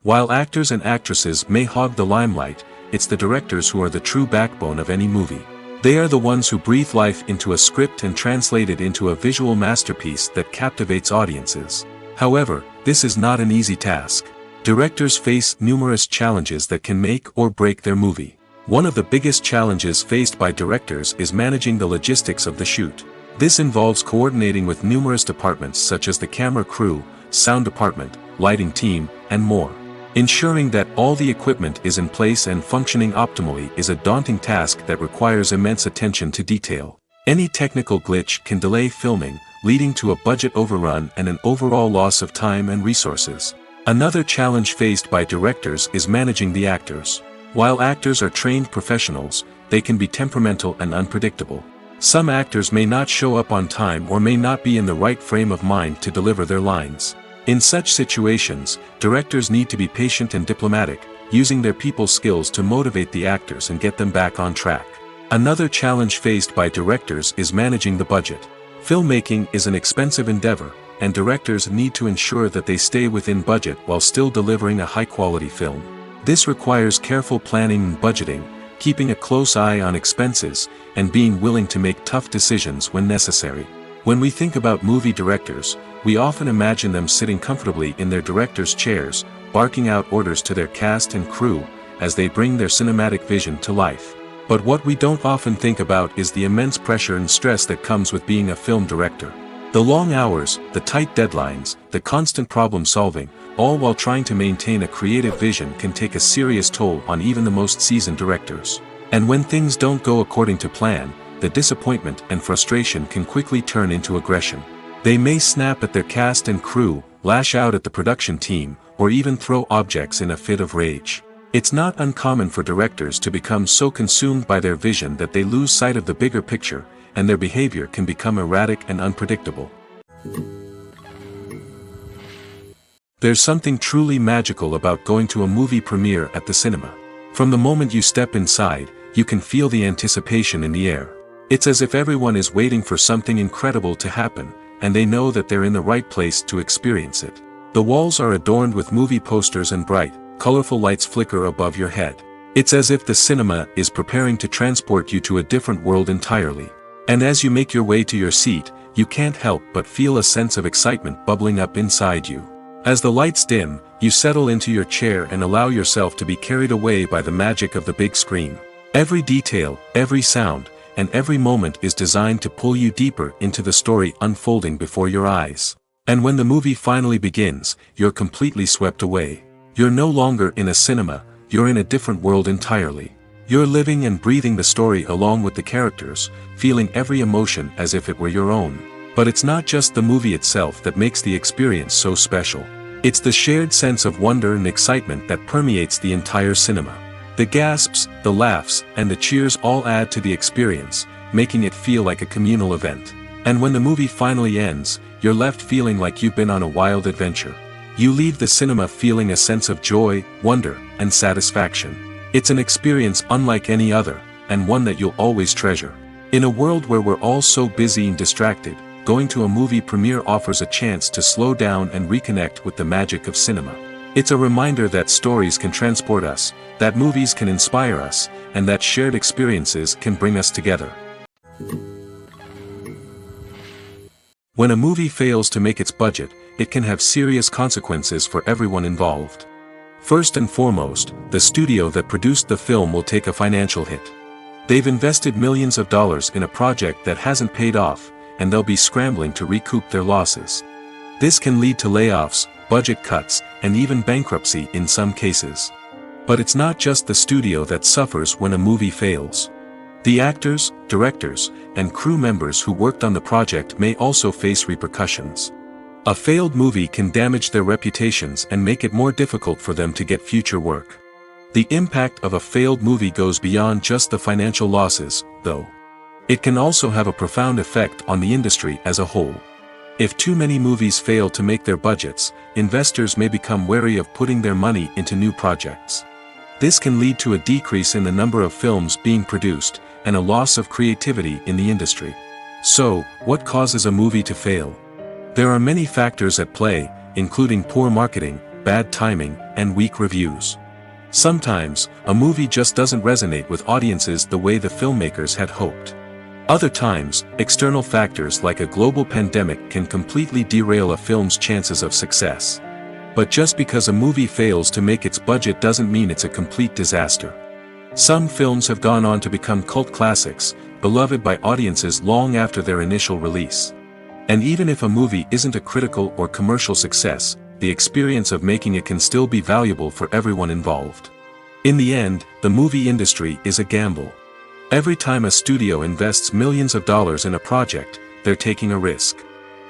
While actors and actresses may hog the limelight, it's the directors who are the true backbone of any movie. They are the ones who breathe life into a script and translate it into a visual masterpiece that captivates audiences. However, this is not an easy task. Directors face numerous challenges that can make or break their movie. One of the biggest challenges faced by directors is managing the logistics of the shoot. This involves coordinating with numerous departments such as the camera crew, sound department, lighting team, and more. Ensuring that all the equipment is in place and functioning optimally is a daunting task that requires immense attention to detail. Any technical glitch can delay filming, leading to a budget overrun and an overall loss of time and resources. Another challenge faced by directors is managing the actors. While actors are trained professionals, they can be temperamental and unpredictable. Some actors may not show up on time or may not be in the right frame of mind to deliver their lines. In such situations, directors need to be patient and diplomatic, using their people skills to motivate the actors and get them back on track. Another challenge faced by directors is managing the budget. Filmmaking is an expensive endeavor, and directors need to ensure that they stay within budget while still delivering a high-quality film. This requires careful planning and budgeting, keeping a close eye on expenses, and being willing to make tough decisions when necessary. When we think about movie directors, we often imagine them sitting comfortably in their director's chairs, barking out orders to their cast and crew, as they bring their cinematic vision to life. But what we don't often think about is the immense pressure and stress that comes with being a film director. The long hours, the tight deadlines, the constant problem solving, all while trying to maintain a creative vision can take a serious toll on even the most seasoned directors. And when things don't go according to plan, the disappointment and frustration can quickly turn into aggression. They may snap at their cast and crew, lash out at the production team, or even throw objects in a fit of rage. It's not uncommon for directors to become so consumed by their vision that they lose sight of the bigger picture, and their behavior can become erratic and unpredictable. There's something truly magical about going to a movie premiere at the cinema. From the moment you step inside, you can feel the anticipation in the air. It's as if everyone is waiting for something incredible to happen, and they know that they're in the right place to experience it. The walls are adorned with movie posters and bright, colorful lights flicker above your head. It's as if the cinema is preparing to transport you to a different world entirely. And as you make your way to your seat, you can't help but feel a sense of excitement bubbling up inside you. As the lights dim, you settle into your chair and allow yourself to be carried away by the magic of the big screen. Every detail, every sound, and every moment is designed to pull you deeper into the story unfolding before your eyes. And when the movie finally begins, you're completely swept away. You're no longer in a cinema, you're in a different world entirely. You're living and breathing the story along with the characters, feeling every emotion as if it were your own. But it's not just the movie itself that makes the experience so special. It's the shared sense of wonder and excitement that permeates the entire cinema. The gasps, the laughs, and the cheers all add to the experience, making it feel like a communal event. And when the movie finally ends, you're left feeling like you've been on a wild adventure. You leave the cinema feeling a sense of joy, wonder, and satisfaction. It's an experience unlike any other, and one that you'll always treasure. In a world where we're all so busy and distracted, going to a movie premiere offers a chance to slow down and reconnect with the magic of cinema. It's a reminder that stories can transport us, that movies can inspire us, and that shared experiences can bring us together. When a movie fails to make its budget, it can have serious consequences for everyone involved. First and foremost, the studio that produced the film will take a financial hit. They've invested millions of dollars in a project that hasn't paid off, and they'll be scrambling to recoup their losses. This can lead to layoffs, budget cuts, and even bankruptcy in some cases. But it's not just the studio that suffers when a movie fails. The actors, directors, and crew members who worked on the project may also face repercussions. A failed movie can damage their reputations and make it more difficult for them to get future work. The impact of a failed movie goes beyond just the financial losses, though. It can also have a profound effect on the industry as a whole. If too many movies fail to make their budgets, investors may become wary of putting their money into new projects. This can lead to a decrease in the number of films being produced, and a loss of creativity in the industry. So, what causes a movie to fail? There are many factors at play, including poor marketing, bad timing, and weak reviews. Sometimes, a movie just doesn't resonate with audiences the way the filmmakers had hoped. Other times, external factors like a global pandemic can completely derail a film's chances of success. But just because a movie fails to make its budget doesn't mean it's a complete disaster. Some films have gone on to become cult classics, beloved by audiences long after their initial release. And even if a movie isn't a critical or commercial success, the experience of making it can still be valuable for everyone involved. In the end, the movie industry is a gamble. Every time a studio invests millions of dollars in a project, they're taking a risk.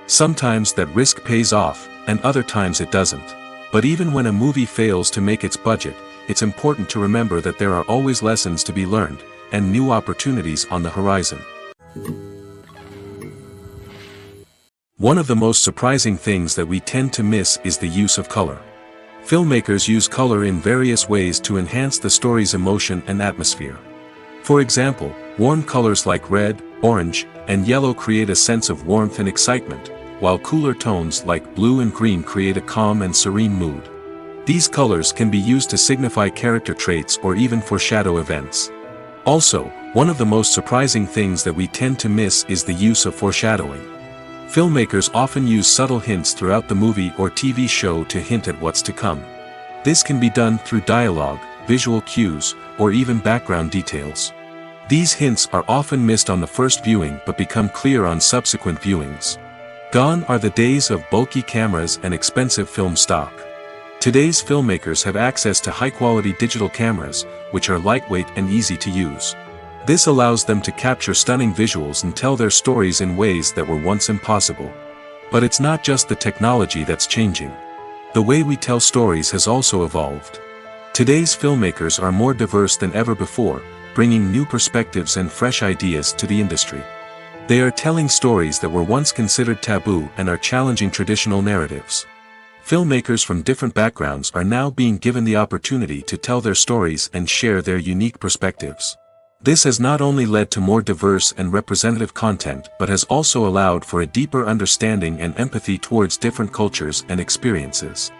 Sometimes that risk pays off, and other times it doesn't. But even when a movie fails to make its budget, it's important to remember that there are always lessons to be learned, and new opportunities on the horizon. One of the most surprising things that we tend to miss is the use of color. Filmmakers use color in various ways to enhance the story's emotion and atmosphere. For example, warm colors like red, orange, and yellow create a sense of warmth and excitement, while cooler tones like blue and green create a calm and serene mood. These colors can be used to signify character traits or even foreshadow events. Also, one of the most surprising things that we tend to miss is the use of foreshadowing. Filmmakers often use subtle hints throughout the movie or TV show to hint at what's to come. This can be done through dialogue, visual cues, or even background details. These hints are often missed on the first viewing but become clear on subsequent viewings. Gone are the days of bulky cameras and expensive film stock. Today's filmmakers have access to high-quality digital cameras, which are lightweight and easy to use. This allows them to capture stunning visuals and tell their stories in ways that were once impossible. But it's not just the technology that's changing. The way we tell stories has also evolved. Today's filmmakers are more diverse than ever before, bringing new perspectives and fresh ideas to the industry. They are telling stories that were once considered taboo and are challenging traditional narratives. Filmmakers from different backgrounds are now being given the opportunity to tell their stories and share their unique perspectives. This has not only led to more diverse and representative content but has also allowed for a deeper understanding and empathy towards different cultures and experiences.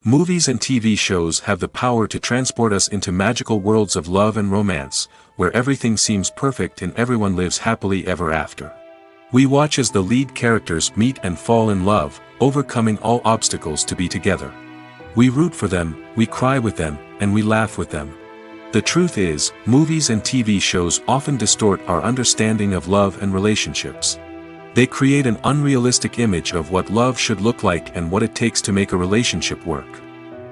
Movies and TV shows have the power to transport us into magical worlds of love and romance, where everything seems perfect and everyone lives happily ever after. We watch as the lead characters meet and fall in love, overcoming all obstacles to be together. We root for them, we cry with them, and we laugh with them. The truth is, movies and TV shows often distort our understanding of love and relationships. They create an unrealistic image of what love should look like and what it takes to make a relationship work.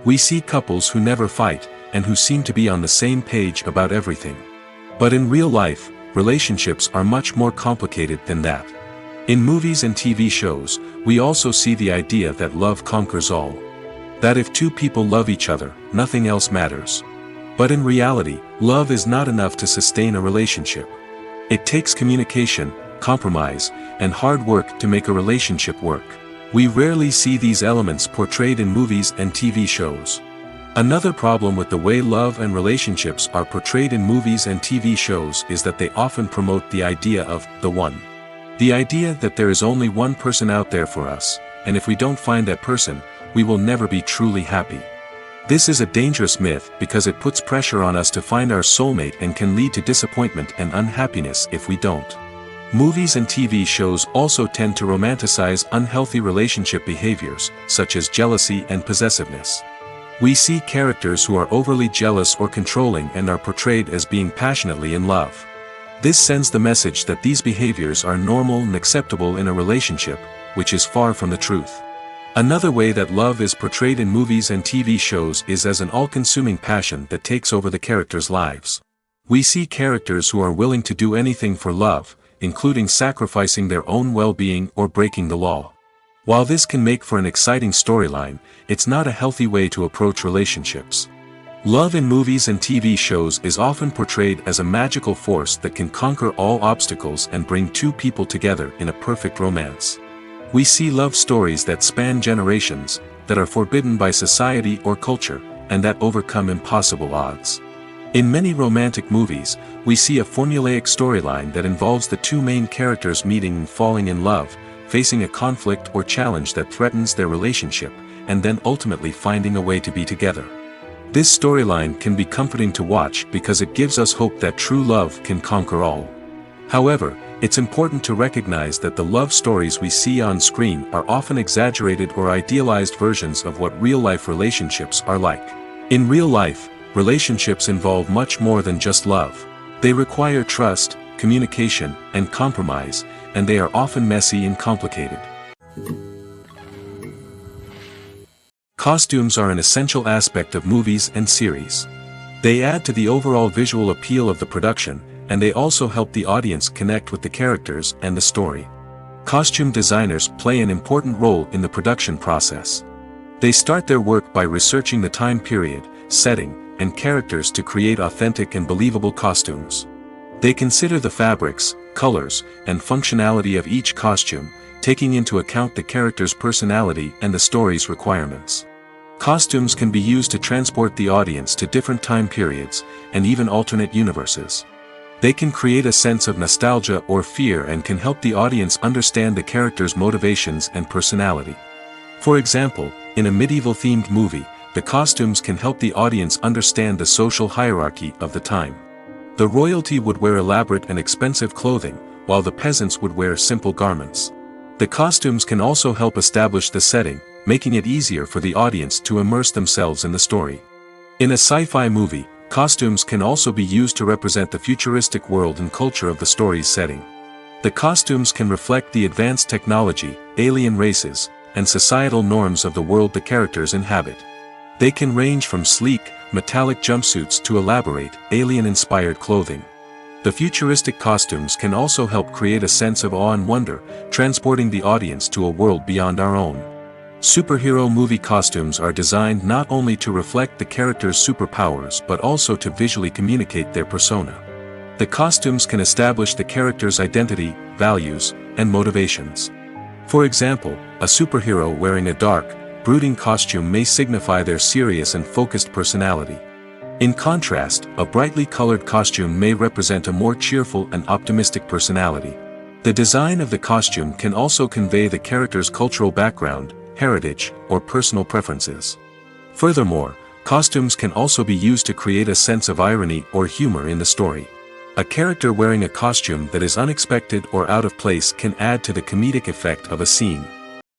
We see couples who never fight, and who seem to be on the same page about everything. But in real life, relationships are much more complicated than that. In movies and TV shows, we also see the idea that love conquers all. That if two people love each other, nothing else matters. But in reality, love is not enough to sustain a relationship. It takes communication, compromise, and hard work to make a relationship work. We rarely see these elements portrayed in movies and TV shows. Another problem with the way love and relationships are portrayed in movies and TV shows is that they often promote the idea of the one. The idea that there is only one person out there for us, and if we don't find that person, we will never be truly happy. This is a dangerous myth because it puts pressure on us to find our soulmate and can lead to disappointment and unhappiness if we don't. Movies and TV shows also tend to romanticize unhealthy relationship behaviors, such as jealousy and possessiveness. We see characters who are overly jealous or controlling and are portrayed as being passionately in love. This sends the message that these behaviors are normal and acceptable in a relationship, which is far from the truth. Another way that love is portrayed in movies and TV shows is as an all-consuming passion that takes over the characters' lives. We see characters who are willing to do anything for love, including sacrificing their own well-being or breaking the law. While this can make for an exciting storyline, it's not a healthy way to approach relationships. Love in movies and TV shows is often portrayed as a magical force that can conquer all obstacles and bring two people together in a perfect romance. We see love stories that span generations, that are forbidden by society or culture, and that overcome impossible odds. In many romantic movies, we see a formulaic storyline that involves the two main characters meeting and falling in love, facing a conflict or challenge that threatens their relationship, and then ultimately finding a way to be together. This storyline can be comforting to watch because it gives us hope that true love can conquer all. However, it's important to recognize that the love stories we see on screen are often exaggerated or idealized versions of what real-life relationships are like. In real life, relationships involve much more than just love. They require trust, communication, and compromise, and they are often messy and complicated. Costumes are an essential aspect of movies and series. They add to the overall visual appeal of the production, and they also help the audience connect with the characters and the story. Costume designers play an important role in the production process. They start their work by researching the time period, setting, and characters to create authentic and believable costumes. They consider the fabrics, colors, and functionality of each costume, taking into account the character's personality and the story's requirements. Costumes can be used to transport the audience to different time periods, and even alternate universes. They can create a sense of nostalgia or fear and can help the audience understand the character's motivations and personality. For example, in a medieval-themed movie, the costumes can help the audience understand the social hierarchy of the time. The royalty would wear elaborate and expensive clothing, while the peasants would wear simple garments. The costumes can also help establish the setting, making it easier for the audience to immerse themselves in the story. In a sci-fi movie, costumes can also be used to represent the futuristic world and culture of the story's setting. The costumes can reflect the advanced technology, alien races, and societal norms of the world the characters inhabit. They can range from sleek, metallic jumpsuits to elaborate, alien-inspired clothing. The futuristic costumes can also help create a sense of awe and wonder, transporting the audience to a world beyond our own. Superhero movie costumes are designed not only to reflect the character's superpowers but also to visually communicate their persona. The costumes can establish the character's identity, values, and motivations. For example, a superhero wearing a dark, brooding costume may signify their serious and focused personality. In contrast, a brightly colored costume may represent a more cheerful and optimistic personality. The design of the costume can also convey the character's cultural background, heritage, or personal preferences. Furthermore, costumes can also be used to create a sense of irony or humor in the story. A character wearing a costume that is unexpected or out of place can add to the comedic effect of a scene.